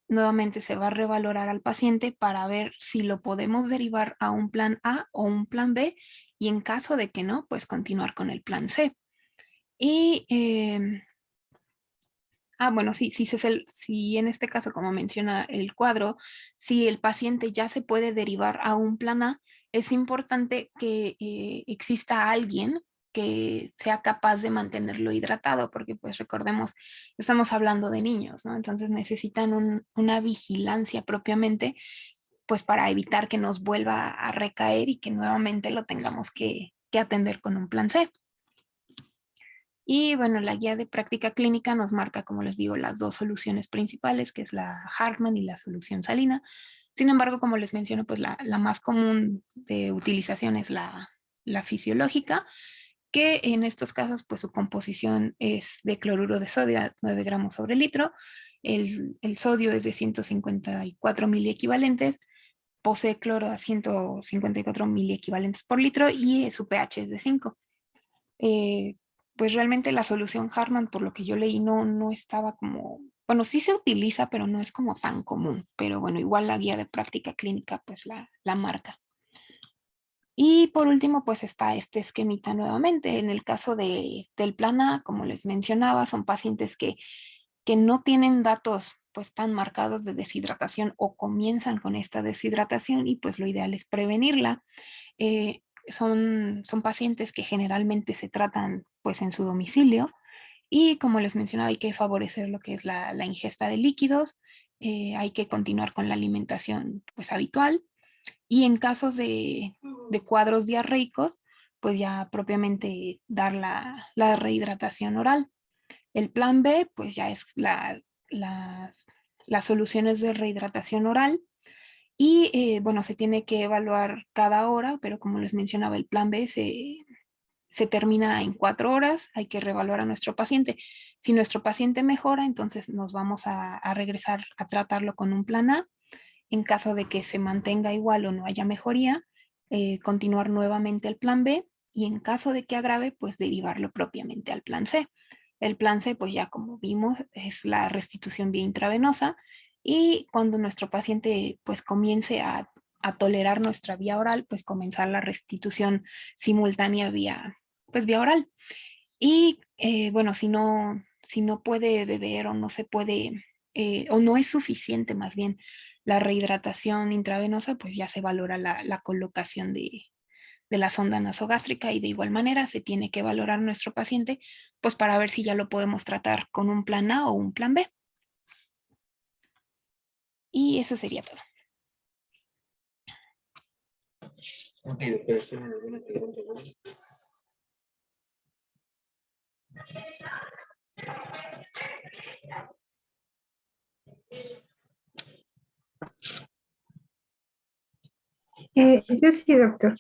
nuevamente se va a revalorar al paciente para ver si lo podemos derivar a un plan A o un plan B y en caso de que no, pues continuar con el plan C. Y bueno, sí, si en este caso, como menciona el cuadro, si el paciente ya se puede derivar a un plan A, es importante que exista alguien que sea capaz de mantenerlo hidratado, porque pues recordemos, estamos hablando de niños, ¿no? Entonces necesitan una vigilancia propiamente, pues para evitar que nos vuelva a recaer y que nuevamente lo tengamos que atender con un plan C. Y bueno, la guía de práctica clínica nos marca, como les digo, las dos soluciones principales, que es la Hartmann y la solución salina. Sin embargo, como les menciono, pues la más común de utilización es la fisiológica, que en estos casos, pues su composición es de cloruro de sodio a 9 gramos sobre litro. El sodio es de 154 miliequivalentes, posee cloro a 154 miliequivalentes por litro y su pH es de 5. Pues realmente la solución Hartmann, por lo que yo leí, no estaba como, bueno, sí se utiliza, pero no es como tan común. Pero bueno, igual la guía de práctica clínica, pues la marca. Y por último, pues está este esquemita nuevamente. En el caso del plan A, como les mencionaba, son pacientes que no tienen datos pues tan marcados de deshidratación o comienzan con esta deshidratación y pues lo ideal es prevenirla. Son pacientes que generalmente se tratan pues en su domicilio y como les mencionaba hay que favorecer lo que es la ingesta de líquidos, hay que continuar con la alimentación pues habitual y en casos de cuadros diarreicos pues ya propiamente dar la rehidratación oral. El plan B pues ya es las soluciones de rehidratación oral y bueno, se tiene que evaluar cada hora, pero como les mencionaba, el plan B se termina en 4 horas, hay que reevaluar a nuestro paciente. Si nuestro paciente mejora, entonces nos vamos a regresar a tratarlo con un plan A. En caso de que se mantenga igual o no haya mejoría, continuar nuevamente el plan B y en caso de que agrave, pues derivarlo propiamente al plan C. El plan C, pues ya como vimos, es la restitución vía intravenosa y cuando nuestro paciente pues comience a a tolerar nuestra vía oral, pues comenzar la restitución simultánea pues vía oral. Y bueno, si no puede beber o no se puede, o no es suficiente más bien la rehidratación intravenosa, pues ya se valora la colocación de la sonda nasogástrica y de igual manera se tiene que valorar nuestro paciente, pues para ver si ya lo podemos tratar con un plan A o un plan B. Y eso sería todo. Ok, doctor, ¿tiene alguna pregunta? Yo sí, doctor.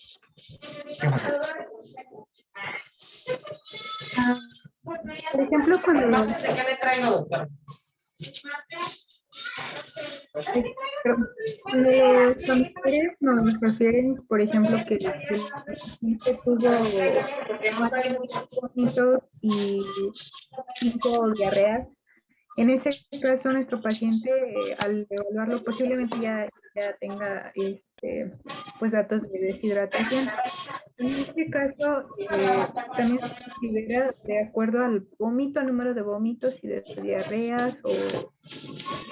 ¿Qué pasa? Ah, por ejemplo, cuando los familiares nos refieren, por ejemplo, que el paciente tuvo vómitos y 5 diarreas. En ese caso, nuestro paciente, al evaluarlo, posiblemente ya tenga pues datos de deshidratación. En este caso, también se considera de acuerdo al vómito, al número de vómitos y de diarreas, o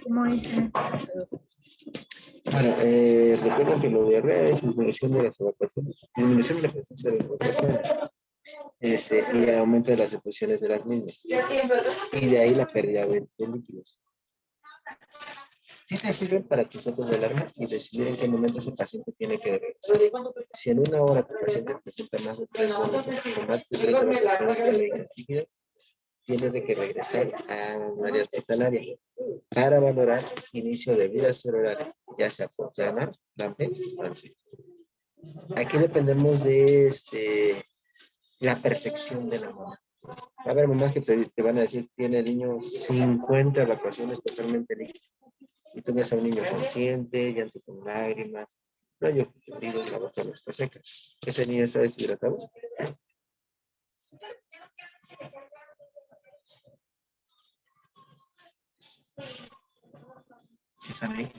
cómo es en este caso. Bueno, recuerden que lo de diarrea es disminución de las evacuaciones, disminución de la presencia de evacuaciones, y aumento de las efusiones de las mismas. Y de ahí la pérdida de líquidos. Sí te sirven para tus datos de alarma y decidir en qué momento ese paciente tiene que regresar. Si en una hora tu paciente presenta más de 3 vómitos o más de 3 evacuaciones diarreicas líquidas, tienes de que regresar a un área hospitalaria para valorar inicio de vida celular, ya sea por plan A, plan B, plan C. Aquí dependemos de la percepción de la mamá. Va a haber mamás que te van a decir, tiene el niño 50 evacuaciones totalmente líquidas. Y tú ves a un niño consciente, llanto con lágrimas, no hay ojos hundidos, la boca no está seca. ¿Ese niño está deshidratado? ¿Sí están ahí?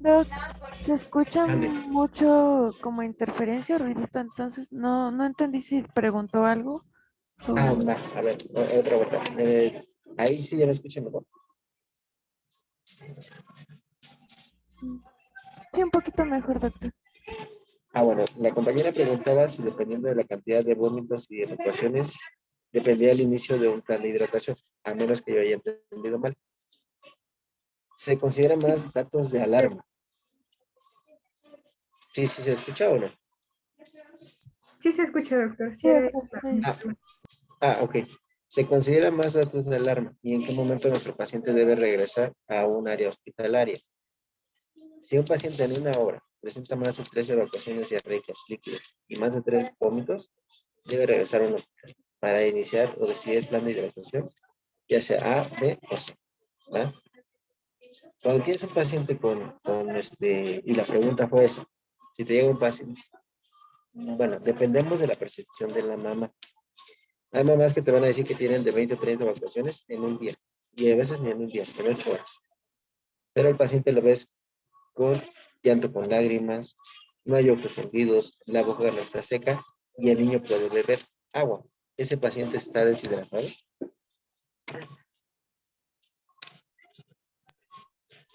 Doc, se escucha Mande. mucho como interferencia, ruidito, entonces no entendí si preguntó algo. Ah, o- va, a ver, otra vuelta. Ahí sí ya me escuchan mejor. Sí, un poquito mejor, doctor. Ah, bueno, la compañera preguntaba si dependiendo de la cantidad de vómitos y evacuaciones, dependía el inicio de un plan de hidratación, a menos que yo haya entendido mal. Se consideran más datos de alarma. Sí, sí, ¿se escucha o no? Sí se escucha, doctor. Sí, doctor. Sí. Ok. Se consideran más datos de alarma y en qué momento nuestro paciente debe regresar a un área hospitalaria. Si un paciente en una hora presenta más de 3 evacuaciones diarreicas líquidas y más de 3 vómitos, debe regresar a un hospital para iniciar o decidir el plan de hidratación, ya sea A, B o C. ¿Va? Cuando tienes un paciente y la pregunta fue esa, si te llega un paciente, bueno, dependemos de la percepción de la mamá. Hay mamás que te van a decir que tienen de 20 a 30 evacuaciones en un día, y a veces ni en un día, en 8 horas. Pero el paciente lo ves con llanto con lágrimas, no hay ojos hundidos, la boca no está seca, y el niño puede beber agua. ¿Ese paciente está deshidratado?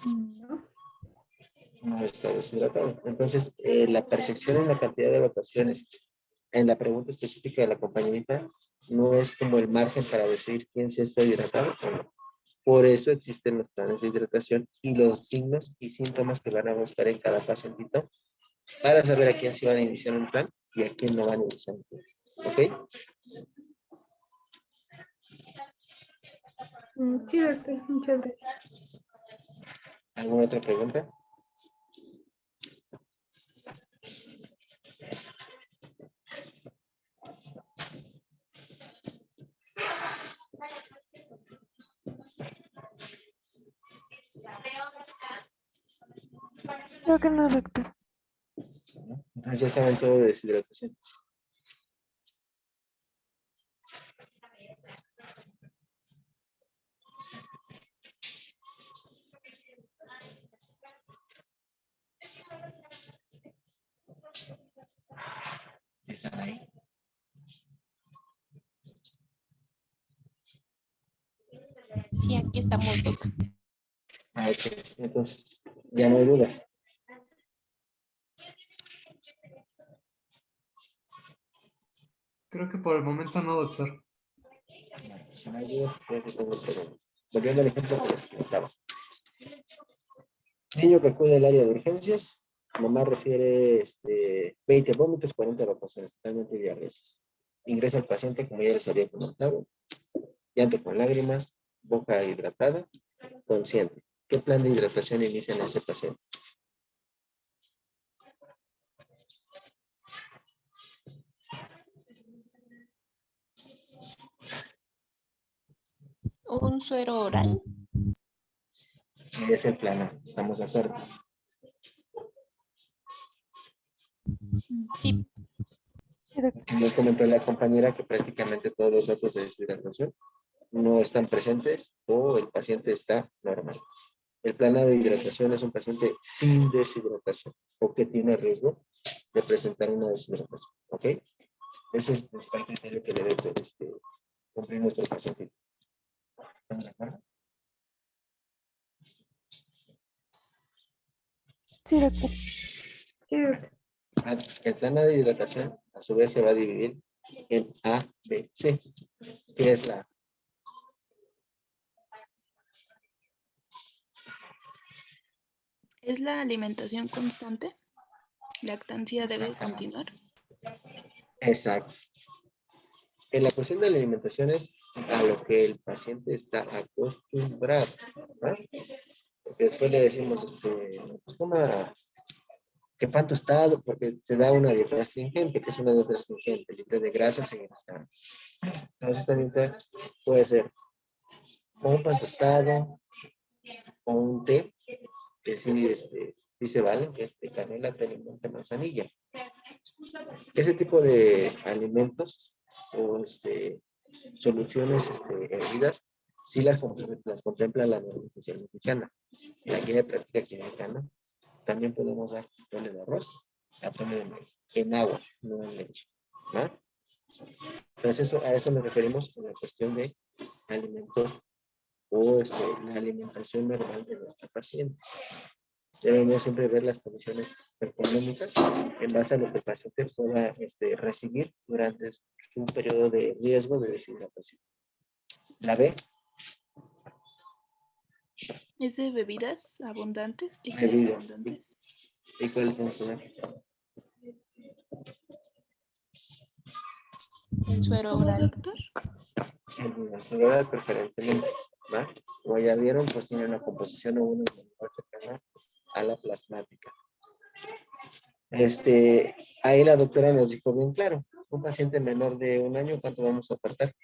¿No? No está deshidratado. Entonces, la percepción en la cantidad de evacuaciones en la pregunta específica de la compañerita no es como el margen para decir quién se está hidratado o no. Por eso existen los planes de hidratación y los signos y síntomas que van a buscar en cada pacientito para saber a quién se van a iniciar un plan y a quién no van a iniciar un plan. ¿Ok? Sí, doctor. Muchas gracias. ¿Alguna otra pregunta? Creo que no, doctor. Entonces ya saben todo de deshidratación. Sí, aquí estamos, doctor. Ah, ok. Entonces, ya no hay duda. Creo que por el momento no, doctor. Si no hay dudas, creo que todo está bien. Volviendo al ejemplo que les comentaba. Niño que acude al área de urgencias, mamá refiere 20 vómitos, 40 evacuaciones, totalmente diarreas. Ingresa al paciente, como ya les había comentado, llanto con lágrimas, boca hidratada, consciente. ¿Qué plan de hidratación inicia en ese paciente? Un suero oral. Es el plan A, estamos de acuerdo. Sí, Sí, doctor. Nos comentó la compañera que prácticamente todos los datos de deshidratación no están presentes o el paciente está normal. El plan A de hidratación es un paciente sin deshidratación o que tiene riesgo de presentar una deshidratación. ¿Ok? Ese es el principal criterio que debe ser, cumplir nuestro paciente. ¿Estamos de acuerdo? Sí, doctor. Sí, doctor. El plan A de hidratación a su vez se va a dividir en A, B, C. ¿Qué es la A? ¿Es la alimentación constante? ¿Lactancia debe continuar? Exacto. En la cuestión de la alimentación es a lo que el paciente está acostumbrado, ¿no? Porque después le decimos, toma que pan tostado, porque se da una dieta astringente, que es una dieta astringente, libre de grasas y irritantes. Entonces esta dieta puede ser o un pan tostado, o un té, que sí, sí se vale, que es de canela, té, limón, té, manzanilla. Ese tipo de alimentos o soluciones hervidas, sí las contempla la norma oficial mexicana. La guía de práctica mexicana también podemos dar atole de arroz, atole de maíz, en agua, no en leche. ¿Va? Entonces a eso nos referimos en la cuestión de alimentos o la alimentación normal de nuestro paciente. Debemos siempre ver las condiciones económicas en base a lo que el paciente pueda recibir durante su periodo de riesgo de deshidratación. La B, ¿Es de bebidas abundantes? ¿Líquidos bebidas. abundantes? ¿Y cuál es mencionar? el suero ¿Cómo, oral. doctor? La soledad preferentemente, ¿va? Como ya vieron, pues tiene una composición o una cercana a la plasmática. Ahí la doctora nos dijo bien claro, un paciente menor de 1 año, ¿cuánto vamos a apartar?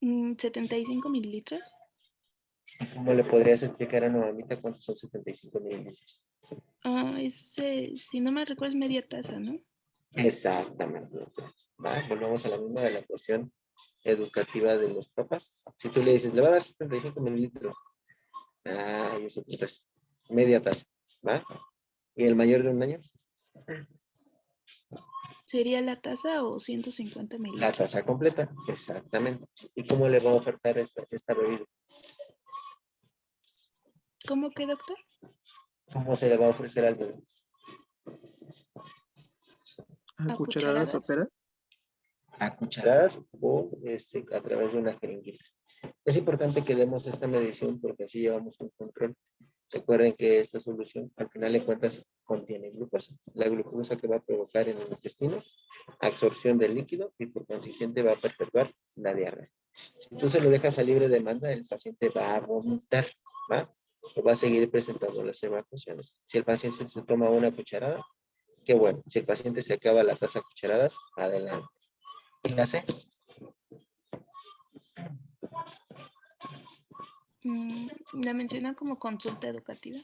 ¿75 mililitros? ¿Cómo le podrías explicar a una mamita cuántos son 75 mililitros? Si no me recuerdo, es media taza, ¿no? Exactamente. ¿Va? Volvemos a la misma de la cuestión educativa de los papás. Si tú le dices, le va a dar 75 mililitros, eso pues, media taza, ¿va? ¿Y el mayor de 1 año? ¿Sería la taza o 150 La mililitros? taza completa, exactamente. ¿Y cómo le va a ofertar esta bebida? ¿Cómo que, doctor? ¿Cómo se le va a ofrecer al bebé? ¿A cucharadas? A cucharadas o a través de una jeringuilla. Es importante que demos esta medición porque así llevamos un control. Recuerden que esta solución, al final de cuentas, contiene glucosa. La glucosa que va a provocar en el intestino absorción del líquido y por consiguiente va a perpetuar la diarrea. Si tú se lo dejas a libre demanda, el paciente va a vomitar, ¿va? O va a seguir presentando las evacuaciones. Si el paciente se toma una cucharada, qué bueno. Si el paciente se acaba la taza a cucharadas, adelante. ¿Y la C? La menciona como consulta educativa.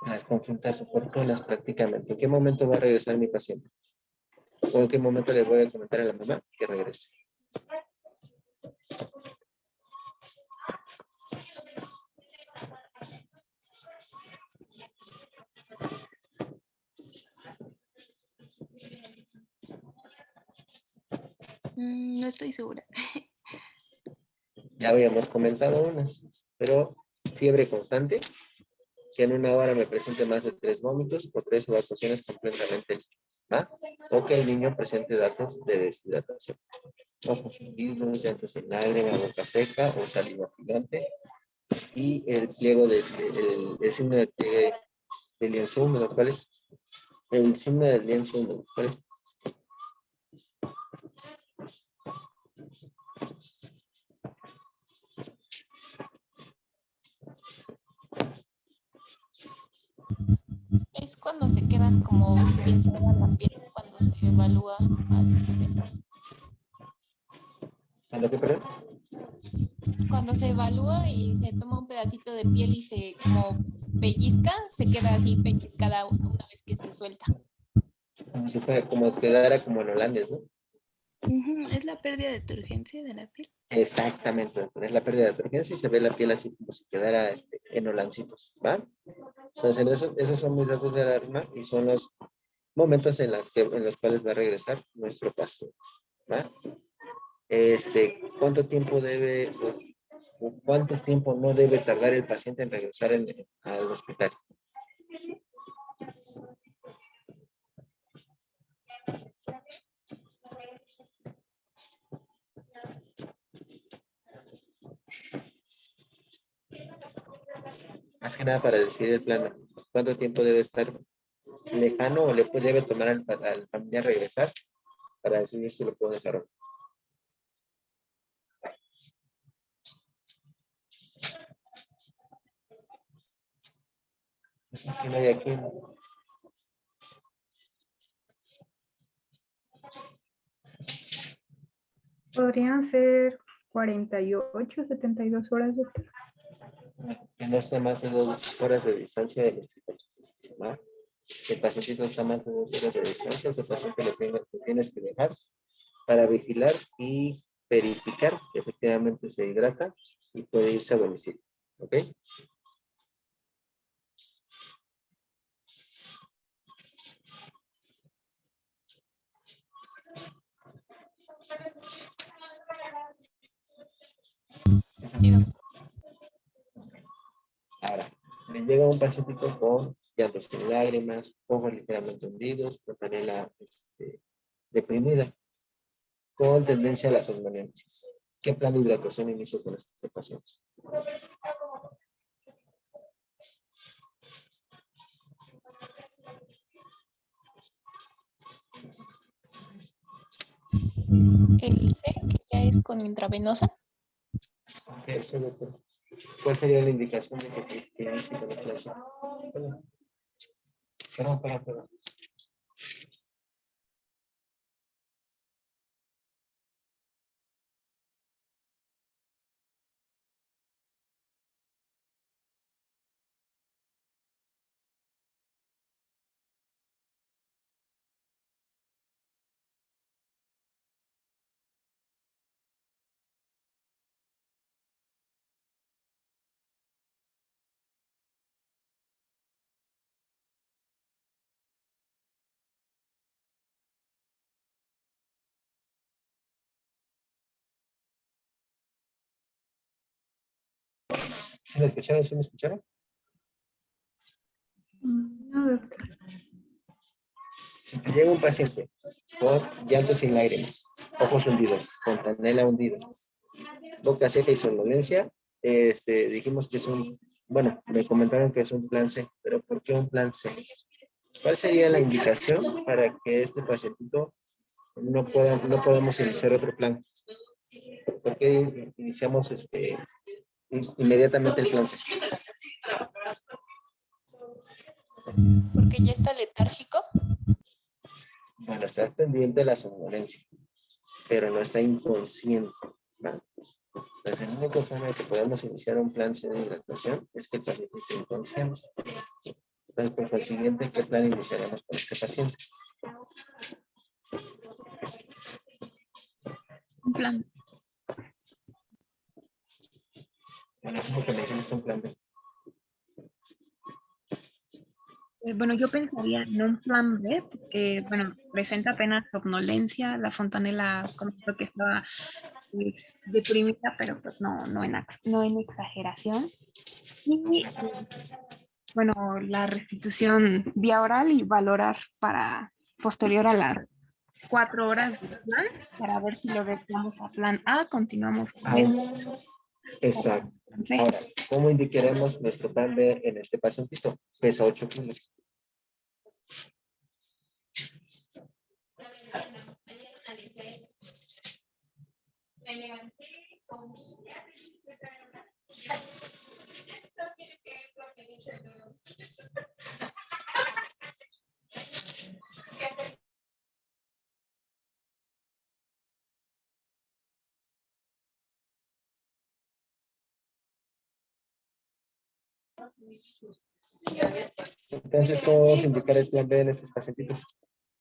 Las consultas oportunas prácticamente. ¿En qué momento va a regresar mi paciente? ¿O en qué momento le voy a comentar a la mamá que regrese? No estoy segura. Ya habíamos comentado unas, pero fiebre constante, que en una hora me presente más de 3 vómitos o 3 evacuaciones completamente listas, ¿va? O que el niño presente datos de deshidratación. Ojos hundidos, llantos en lágrima, boca seca o saliva gigante. Y el pliego el signo del pliegue del lienzo húmedo, ¿cuál es? El signo del lienzo húmedo, ¿cuál es? Es cuando se queda como pinzada la piel, cuando se evalúa al bebé. ¿A lo que, perdón? Cuando se evalúa y se toma un pedacito de piel y se como pellizca, se queda así pellizcada una vez que se suelta. Como si fuera, como quedara como en holandés, ¿no? Es la pérdida de turgencia de la piel. Exactamente, es la pérdida de turgencia y se ve la piel así como si quedara en holancitos, ¿va? Entonces, esos son mis datos de alarma y son los momentos en los cuales va a regresar nuestro paciente, ¿va? ¿Cuánto tiempo debe o cuánto tiempo no debe tardar el paciente en regresar al hospital? Más que nada para decir el plano, cuánto tiempo debe estar lejano o debe tomar al familiar regresar para decidir si lo puedo dejar o no. Pues es que no hay aquí. Podrían ser 48, 72 horas, doctor. Que no esté más de 2 horas de distancia del hospital, ¿va? Si el paciente está más de 2 horas de distancia, ese paciente lo tienes que dejar para vigilar y verificar que efectivamente se hidrata y puede irse a domicilio. ¿Ok? Sí, doctor. Ahora, le llega un pacientito con llantos sin lágrimas, ojos ligeramente hundidos, panela deprimida, con tendencia a la somnolencia. ¿Qué plan de hidratación inicio con este paciente? El C, que ya es con intravenosa. ¿Cuál sería la indicación de que inicie con la clase? Perdón. ¿Sí me escucharon? ¿Sí me escucharon? No, doctor. Si te llega un paciente con llantos sin lágrimas, ojos hundidos, fontanela hundida, boca seca y somnolencia, dijimos que es bueno, me comentaron que es un plan C, pero ¿por qué un plan C? ¿Cuál sería la indicación para que este pacientito no podamos iniciar otro plan? ¿Por qué iniciamos inmediatamente el plan C? Porque ya está letárgico. Bueno, está pendiente de la somnolencia, pero no está inconsciente, ¿va? Entonces, la única forma de que podamos iniciar un plan C de hidratación es que el paciente esté inconsciente. Entonces, por consiguiente, ¿qué plan iniciaremos con este paciente? Un plan. Bueno, es lo que le dijimos un plan B. Bueno, yo pensaría en un plan B, porque, bueno, presenta apenas somnolencia. La Fontanela comentó que estaba pues, deprimida, pero pues no en exageración. Y bueno, la restitución vía oral y valorar para posterior a las 4 horas del plan para ver si lo retomamos a plan A, continuamos con Ah, esto. exacto. Sí. Ahora, ¿cómo indicaremos nuestro plan B en este pacientito? Pesa 8 kilos. Entonces, ¿cómo vamos a indicar el plan B en estos pacientitos?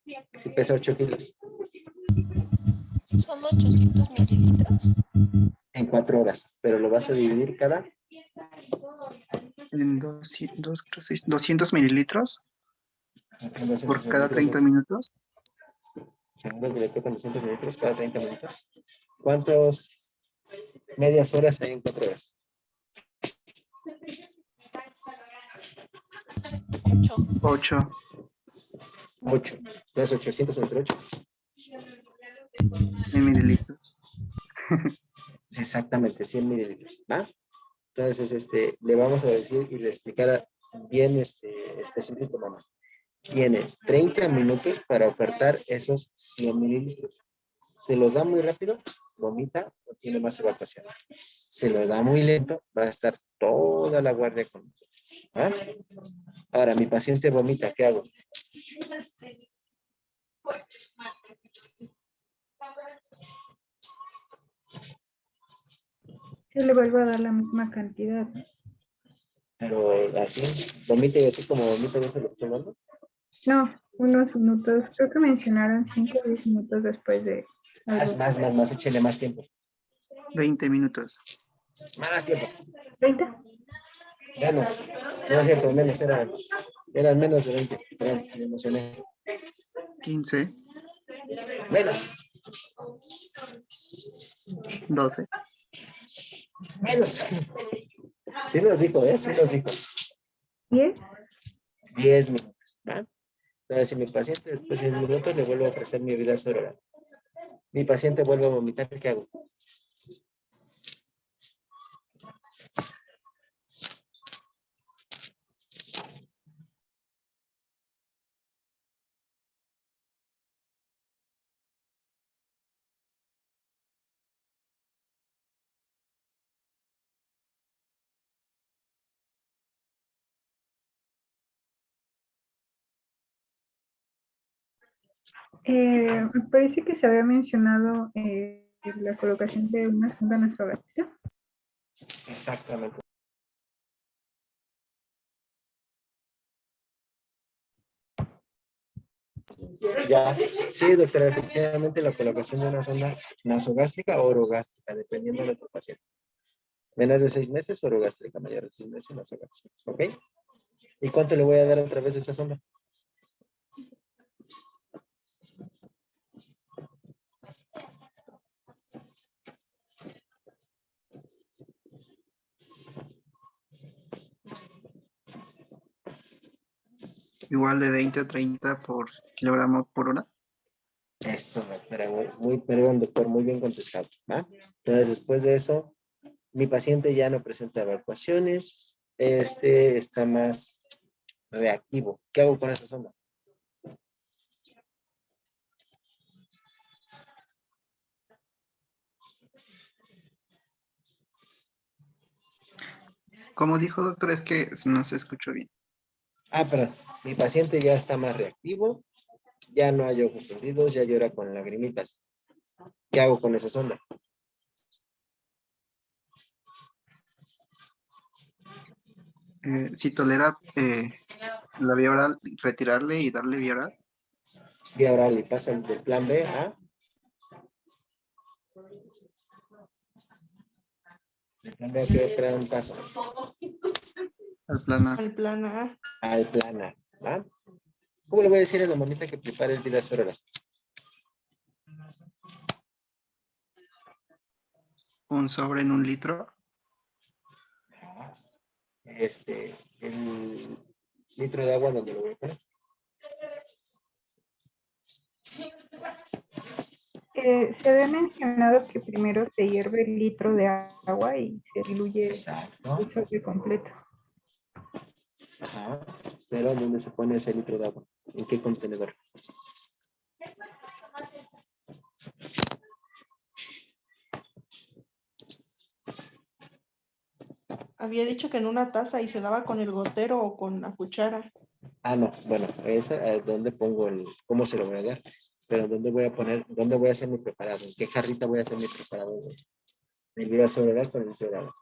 Si pesa 8 kilos. Son 800 mililitros. En 4 horas, pero lo vas a dividir cada. En 200 mililitros por cada 30 mililitros. minutos. Segundo que le tocan 200 mililitros cada 30 minutos. ¿Cuántas medias horas hay en 4 horas? 8. 8. Entonces 800 entre 8. En mililitros. Exactamente, 100 mililitros. ¿Va? Entonces, le vamos a decir y le explicar bien específico, mamá. Tiene 30 minutos para ofertar esos 100 mililitros. Se los da muy rápido, vomita o tiene más evacuaciones. Se lo da muy lento, va a estar toda la guardia con nosotros. ¿Va? Ahora, mi paciente vomita, ¿qué hago? Yo le vuelvo a dar la misma cantidad. Pero así, vomita y así como vomita, ¿no se lo estoy dando? No, unos minutos, creo que mencionaron 5 o 10 minutos después de algo. Más, échele más tiempo. 20 minutos. Más tiempo. 30. Menos. No es cierto, menos, eran menos de 20. Perdón, me emocioné. 15. Menos. 12. Menos. Sí nos dijo, sí nos dijo. 10. 10 minutos. ¿Va? Entonces, si mi paciente después de 10 minutos le vuelvo a ofrecer mi vida oral. Mi paciente vuelve a vomitar, ¿qué hago? Me parece que se había mencionado la colocación de una sonda nasogástrica. Exactamente. Ya, sí, doctora, efectivamente la colocación de una sonda nasogástrica o orogástrica, dependiendo de tu paciente. Menor de 6 meses, orogástrica, mayor de 6 meses, nasogástrica. ¿Ok? ¿Y cuánto le voy a dar a través de esa sonda? Igual de 20 a 30 por kilogramo por hora. Eso, doctora, perdón, doctor, muy bien contestado. ¿Va? Entonces, después de eso, mi paciente ya no presenta evacuaciones, está más reactivo. ¿Qué hago con esa sonda? Como dijo doctor, es que no se escuchó bien. Pero mi paciente ya está más reactivo, ya no hay ojos hundidos, ya llora con lagrimitas. ¿Qué hago con esa sonda? Si tolera la vía oral, retirarle y darle vía oral. Vía oral y pasan del plan B a... El plan B a que crear un caso. Al plan A. Al plan A. Al plan A. ¿Va? ¿Cómo le voy a decir a la mamita que prepare el vida oral? Un sobre en 1 litro. El litro de agua donde lo voy a poner. Se había mencionado que primero se hierve el litro de agua y se diluye Exacto. el sobre completo. Ajá. Pero ¿dónde se pone ese litro de agua? ¿En qué contenedor? Había dicho que en una taza y se daba con el gotero o con la cuchara. Ah, no, bueno, esa es donde pongo cómo se lo voy a dar, pero dónde voy a poner, dónde voy a hacer mi preparado, en qué jarrita voy a hacer mi preparado del vida oral con el litro de agua.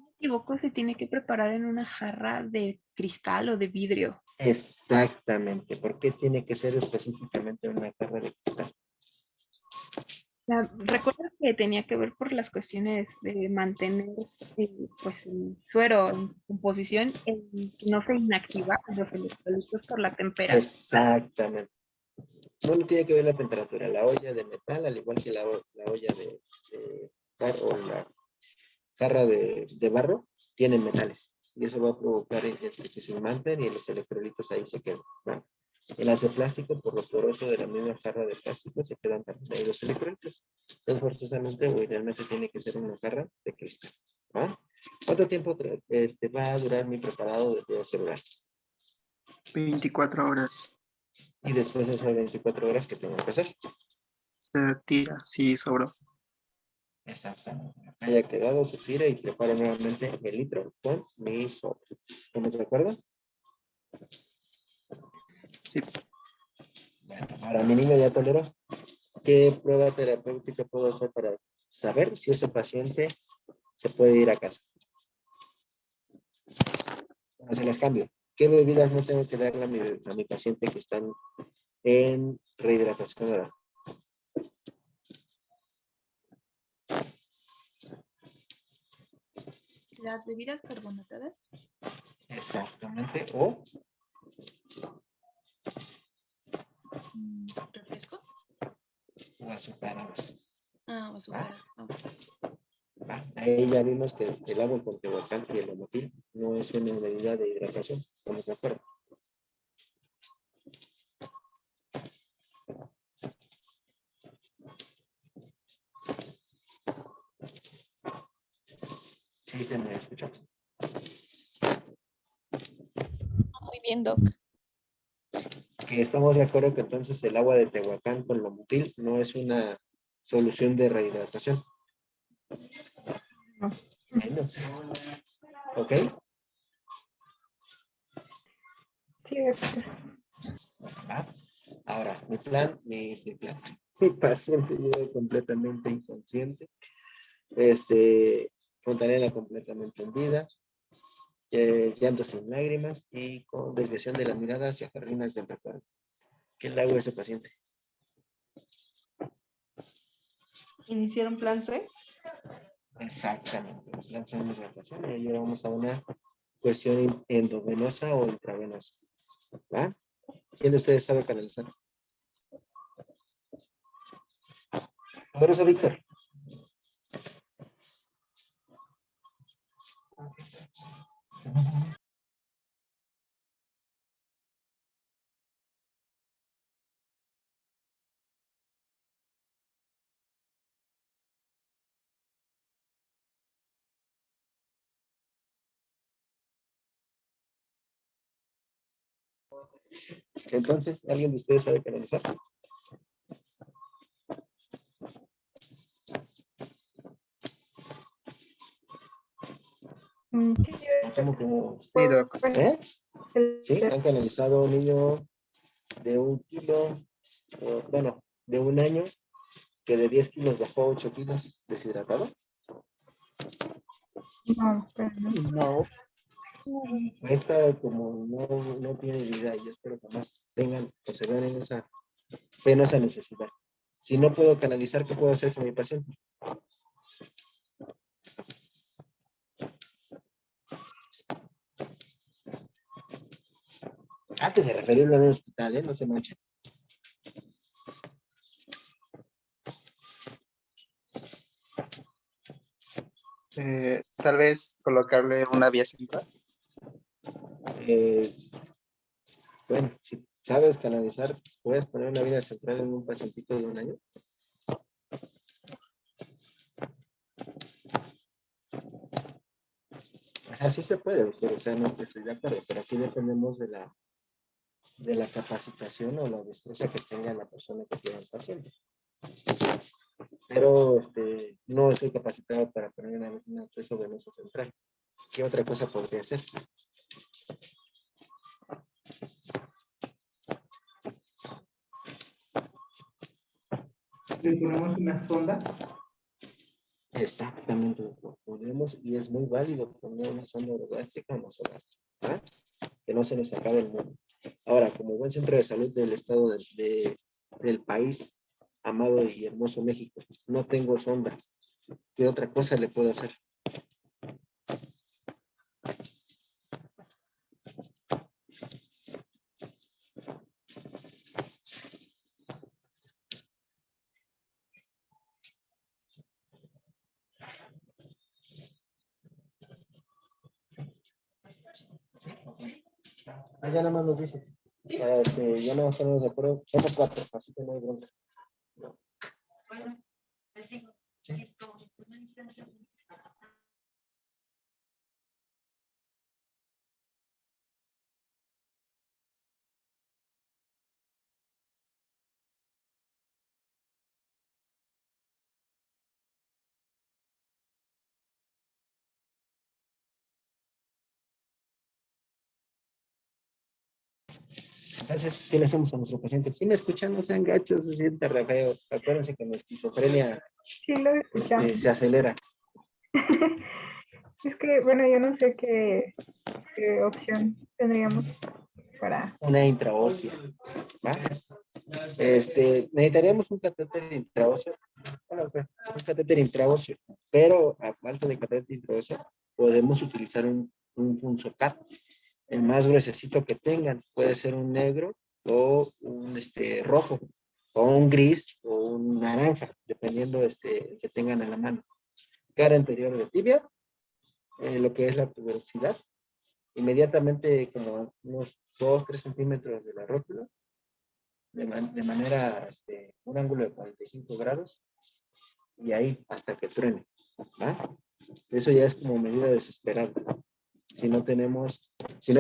Me equivoco, se tiene que preparar en una jarra de cristal o de vidrio. Exactamente, ¿por qué tiene que ser específicamente una jarra de cristal? Recuerdo que tenía que ver por las cuestiones de mantener pues, el suero en composición y que no se inactivaran los electrolitos por la temperatura. Exactamente. No tiene que ver la temperatura, la olla de metal, al igual que la olla o la jarra de barro, tiene metales. Y eso va a provocar que se imanten y los electrolitos ahí se quedan. ¿Va? En las de plástico, por lo poroso de la misma jarra de plástico, se quedan también ahí los electrolitos. Entonces, forzosamente o idealmente tiene que ser una jarra de cristal. ¿Va? ¿Cuánto tiempo va a durar mi preparado de celular? 24 horas. Y después de esas 24 horas, ¿qué tengo que hacer? Se tira, sí, sobró. Exactamente. Haya quedado, se tira y preparo nuevamente el litro con mi sobre. ¿Estamos de acuerdo? Sí. Bueno, ahora mi niño ya toleró. ¿Qué prueba terapéutica puedo hacer para saber si ese paciente se puede ir a casa? Bueno, se las cambio. ¿Qué bebidas no tengo que darle a mi paciente que están en rehidratación oral? Las bebidas carbonatadas. Exactamente. ¿O? ¿Refresco? O azucarados. Ah, o azúcar. Ahí ya vimos que el agua con Tehuacán y el Lomotil no es una medida de hidratación. ¿Estamos de acuerdo? Sí, se me escuchó. Muy bien, Doc. Que estamos de acuerdo que entonces el agua de Tehuacán con Lomotil no es una solución de rehidratación. No. Menos. ¿Ok? Sí, de acuerdo. Ah, ahora, mi paciente llega completamente inconsciente, fontanela completamente hundida, llanto sin lágrimas y con desviación de la mirada hacia jardines del recuerdo. ¿Qué le hago a ese paciente? ¿Iniciaron plan C? Exactamente, plan C de hidratación. Y ahí vamos a una cuestión endovenosa o intravenosa. ¿Va? ¿Quién de ustedes sabe canalizar? Por eso, Víctor. Entonces, ¿alguien de ustedes sabe canalizar? ¿Cómo? Sí, Doc. ¿Eh? Sí, han canalizado un niño de 1 kilo, bueno, de 1 año, que de 10 kilos bajó 8 kilos deshidratado. No, pero no. No. Esta como no tiene vida, yo espero que más tengan o se vean en esa penosa necesidad. Si no puedo canalizar, ¿qué puedo hacer con mi paciente? Antes de referirlo a un hospital, no se manchen. Tal vez colocarle una vía central. Bueno, si sabes canalizar, puedes poner una vía central en un pacientito de 1 año. Así se puede, doctor, o sea, no estoy de acuerdo, pero aquí dependemos de la capacitación o la destreza que tenga la persona que tiene el paciente. Pero no estoy capacitado para poner una presa venosa central. ¿Qué otra cosa podría hacer? Le ponemos una sonda. Exactamente, lo podemos, y es muy válido poner una sonda orogástrica o nasogástrica, ¿ah? Que no se nos acabe el mundo. Ahora, como buen centro de salud del estado del país, amado y hermoso México, no tengo sonda. ¿Qué otra cosa le puedo hacer? Ya nada más nos dice. Ya no estamos de acuerdo. Somos 4, así que no hay bronca. Sí. Entonces, ¿qué le hacemos a nuestro paciente? Si me escuchan, no sean gachos, se siente re feo. Acuérdense que la esquizofrenia Sí, lo escuchamos. se acelera. Es que, bueno, yo no sé qué opción tendríamos para... Una intraósea. ¿Va? Necesitaríamos un catéter intraóseo. Bueno, pues, un catéter intraóseo. Pero a falta de catéter intraóseo, podemos utilizar un punzocat. El más gruesecito que tengan. Puede ser un negro o un rojo, o un gris o un naranja, dependiendo el que tengan a la mano. Cara anterior de tibia, lo que es la tuberosidad, inmediatamente como unos 2-3 centímetros de la rótula, de manera, un ángulo de 45 grados, y ahí hasta que truene. ¿Va? Eso ya es como medida desesperada. Si no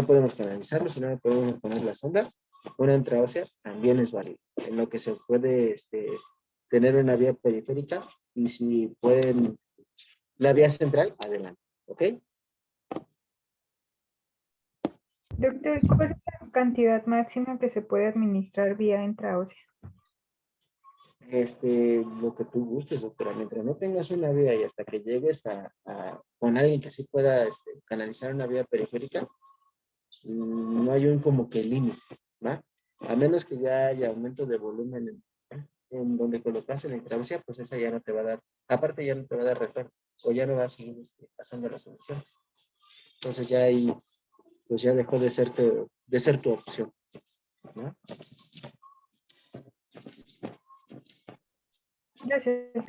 podemos canalizarlo, si no podemos poner la sonda, una intraósea también es válido. En lo que se puede tener una vía periférica, y si pueden la vía central, adelante. ¿Ok? Doctor, ¿cuál es la cantidad máxima que se puede administrar vía intraósea? Lo que tú gustes, doctora, mientras no tengas una vía y hasta que llegues con alguien que sí pueda canalizar una vía periférica, no hay un como que límite, ¿va? A menos que ya haya aumento de volumen en donde colocas la intraósea, pues esa ya no te va a dar, aparte ya no te va a dar retorno, o ya no va a seguir pasando la solución. Entonces ya ahí, pues ya dejó de ser tu opción, ¿no? Gracias.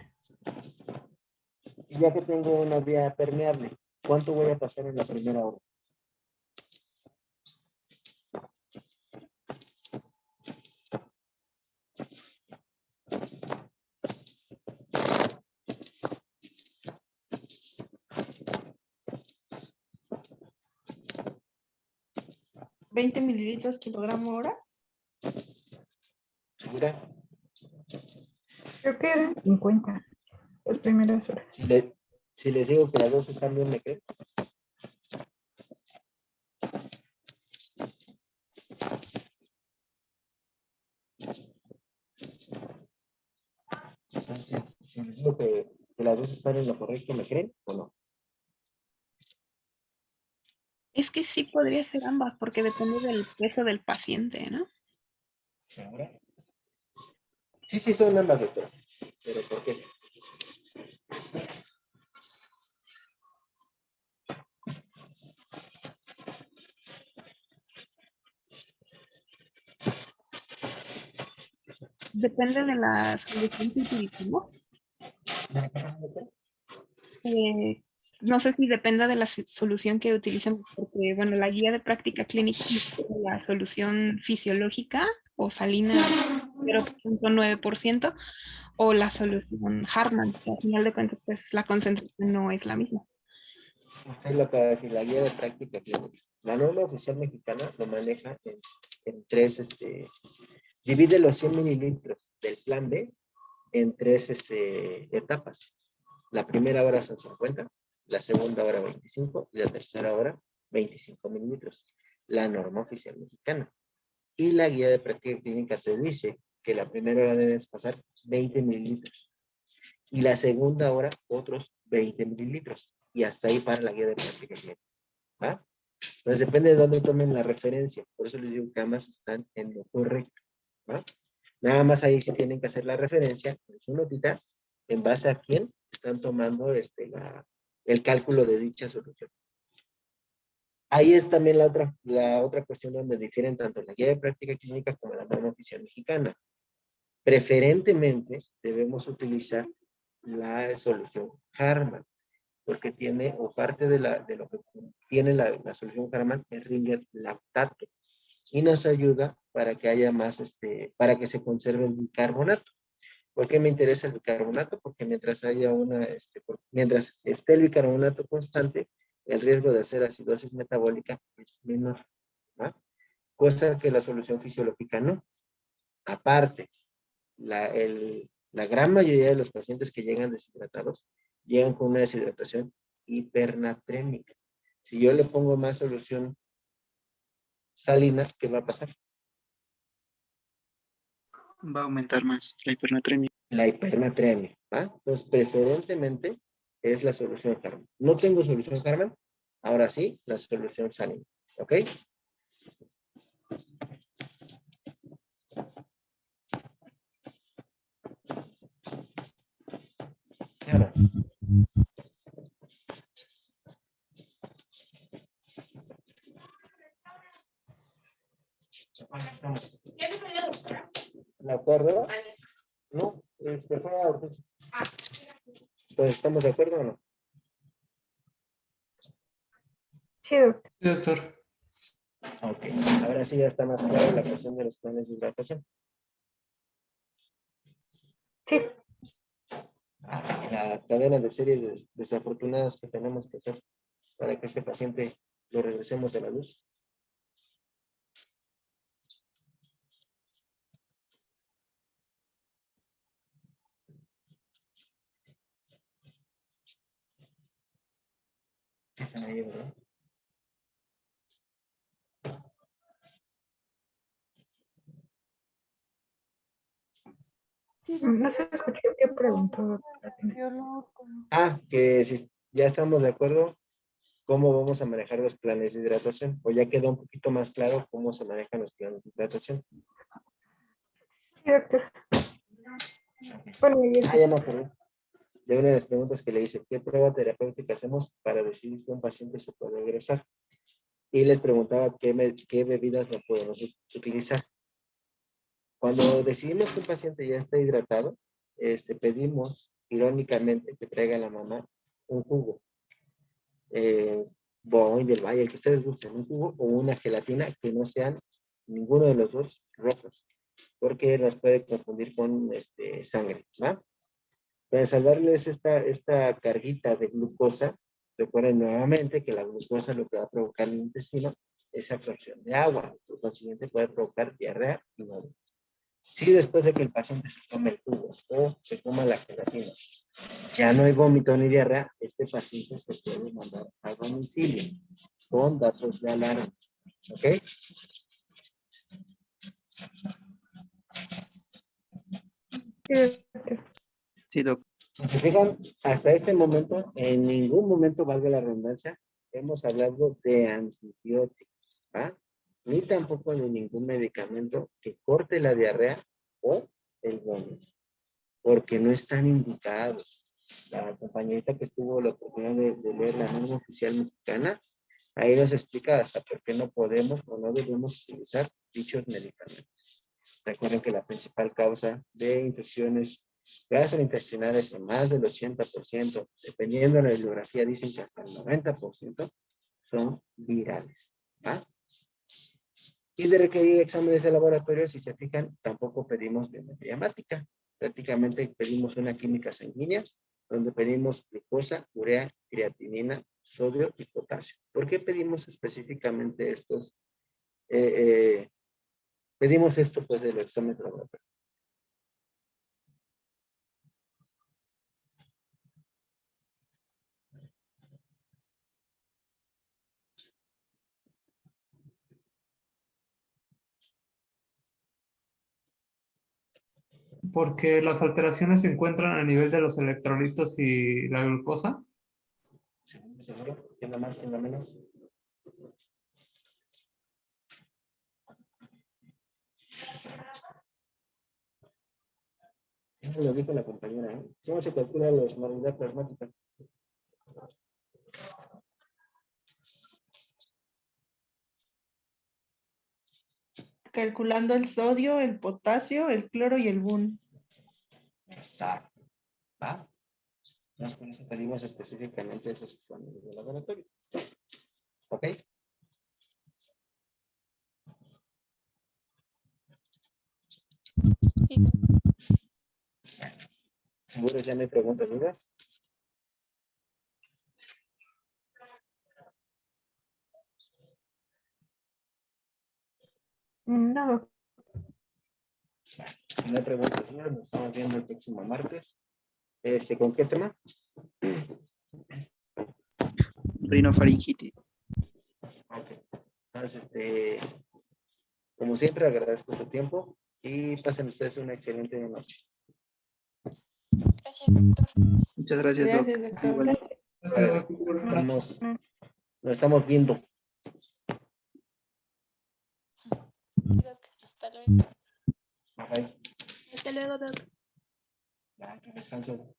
Y ya que tengo una vía permeable, ¿cuánto voy a pasar en la primera hora? ¿20 mililitros kilogramo hora? ¿Segura? Creo que eran 50 las primeras horas. Si les digo que las dos están bien, ¿me creen? Entonces, si les digo que las dos están en lo correcto, ¿me creen o no? Es que sí podría ser ambas, porque depende del peso del paciente, ¿no? Ahora. Sí, sí, son ambas, doctora. ¿Pero por qué? Depende de la solución que utilicemos. Eh, no sé si dependa de la solución que utilicemos, porque, bueno, la guía de práctica clínica dice la solución fisiológica o salina 0.9% o la solución Hartmann, que al final de cuentas, pues la concentración no es la misma. Es lo que va a decir la guía de práctica clínica. La norma oficial mexicana lo maneja en tres, divide los 100 mililitros del plan B en tres etapas. La primera hora son 50, la segunda hora 25 y la tercera hora 25 mililitros. La norma oficial mexicana. Y la guía de práctica clínica te dice que la primera hora debes pasar 20 mililitros y la segunda hora otros 20 mililitros. Y hasta ahí para la guía de práctica clínica. ¿Va? Entonces depende de dónde tomen la referencia. Por eso les digo que ambas están en lo correcto. ¿Va? Nada más ahí se tienen que hacer la referencia en su notita en base a quién están tomando el cálculo de dicha solución. Ahí es también la otra cuestión donde difieren tanto la guía de práctica clínica como la norma oficial mexicana. Preferentemente debemos utilizar la solución Hartmann, porque tiene, o parte de lo que tiene la solución Hartmann es Ringer lactato, y nos ayuda para que haya más, para que se conserve el bicarbonato. ¿Por qué me interesa el bicarbonato? Porque mientras haya mientras esté el bicarbonato constante, el riesgo de hacer acidosis metabólica es menor, ¿va? Cosa que la solución fisiológica no. Aparte, la gran mayoría de los pacientes que llegan deshidratados llegan con una deshidratación hipernatrémica. Si yo le pongo más solución salina, ¿qué va a pasar? Va a aumentar más la hipernatremia. La hipernatremia, ¿va? Entonces, preferentemente es la solución Hartmann. No tengo solución Hartmann, ahora sí, la solución salina, ¿ok? Y ahora, ¿de acuerdo? No, fue a urgencias. Pues, ¿estamos de acuerdo o no? Sí, doctor. Sí, doctor. Ok, ahora sí ya está más claro la cuestión de los planes de hidratación. Sí. La cadena de series desafortunadas que tenemos que hacer para que este paciente lo regresemos a la luz. Están ahí, ¿verdad? No se escuchó qué preguntó. Que si ya estamos de acuerdo, ¿cómo vamos a manejar los planes de hidratación? O ya quedó un poquito más claro cómo se manejan los planes de hidratación. Sí, doctor. Bueno, Ya me acordé de una de las preguntas que le hice. ¿Qué prueba terapéutica hacemos para decidir que un paciente se puede egresar? Y les preguntaba qué bebidas no podemos utilizar. Cuando decidimos que un paciente ya está hidratado, pedimos irónicamente que traiga a la mamá un jugo. Boing del Valle, el que ustedes gusten, un jugo o una gelatina que no sean ninguno de los dos rojos, porque nos puede confundir con sangre, ¿va? Entonces, al darles esta carguita de glucosa, recuerden nuevamente que la glucosa lo que va a provocar en el intestino es absorción de agua, por consiguiente puede provocar diarrea y vómitos. Si después de que el paciente se tome el jugo o se toma la gelatina, ya no hay vómito ni diarrea, este paciente se puede mandar a domicilio con datos de alarma. ¿Ok? Sí, doctor. Si se fijan, hasta este momento, en ningún momento, valga la redundancia, hemos hablado de antibióticos, ¿va? Ni tampoco de ningún medicamento que corte la diarrea o el vómito, porque no están indicados. La compañerita que tuvo la oportunidad de leer la norma oficial mexicana, ahí nos explica hasta por qué no podemos o no debemos utilizar dichos medicamentos. Recuerden que la principal causa de infecciones gastrointestinales en más del 80%, dependiendo de la bibliografía, dicen que hasta el 90% son virales. ¿Va? Y de requerir exámenes de laboratorio, si se fijan, tampoco pedimos biometría hemática. Prácticamente pedimos una química sanguínea, donde pedimos glucosa, urea, creatinina, sodio y potasio. ¿Por qué pedimos específicamente estos? Pedimos esto pues del examen de laboratorio. Porque las alteraciones se encuentran a nivel de los electrolitos y la glucosa. ¿Seguro? ¿Quién da más, quién da menos? Eso lo dijo la compañera, ¿eh? ¿Cómo se calcula la osmolaridad plasmática? Calculando el sodio, el potasio, el cloro y el BUN. Exacto. ¿Va? Entonces, por eso pedimos específicamente esos exámenes de laboratorio. ¿Ok? Sí. ¿Seguro ya no hay preguntas, dudas? No, Si no hay preguntas, señores, nos estamos viendo el próximo martes. ¿Con qué tema? Rinofaringitis. Ok. Entonces, como siempre, agradezco su tiempo y pasen ustedes una excelente noche. Gracias, doctor. Muchas gracias, Doc. Gracias, doctor. Igual. Gracias, Vale, doctor. nos estamos viendo. Doc, hasta luego. Bye. Hasta luego, Doc. Ya, que descansen.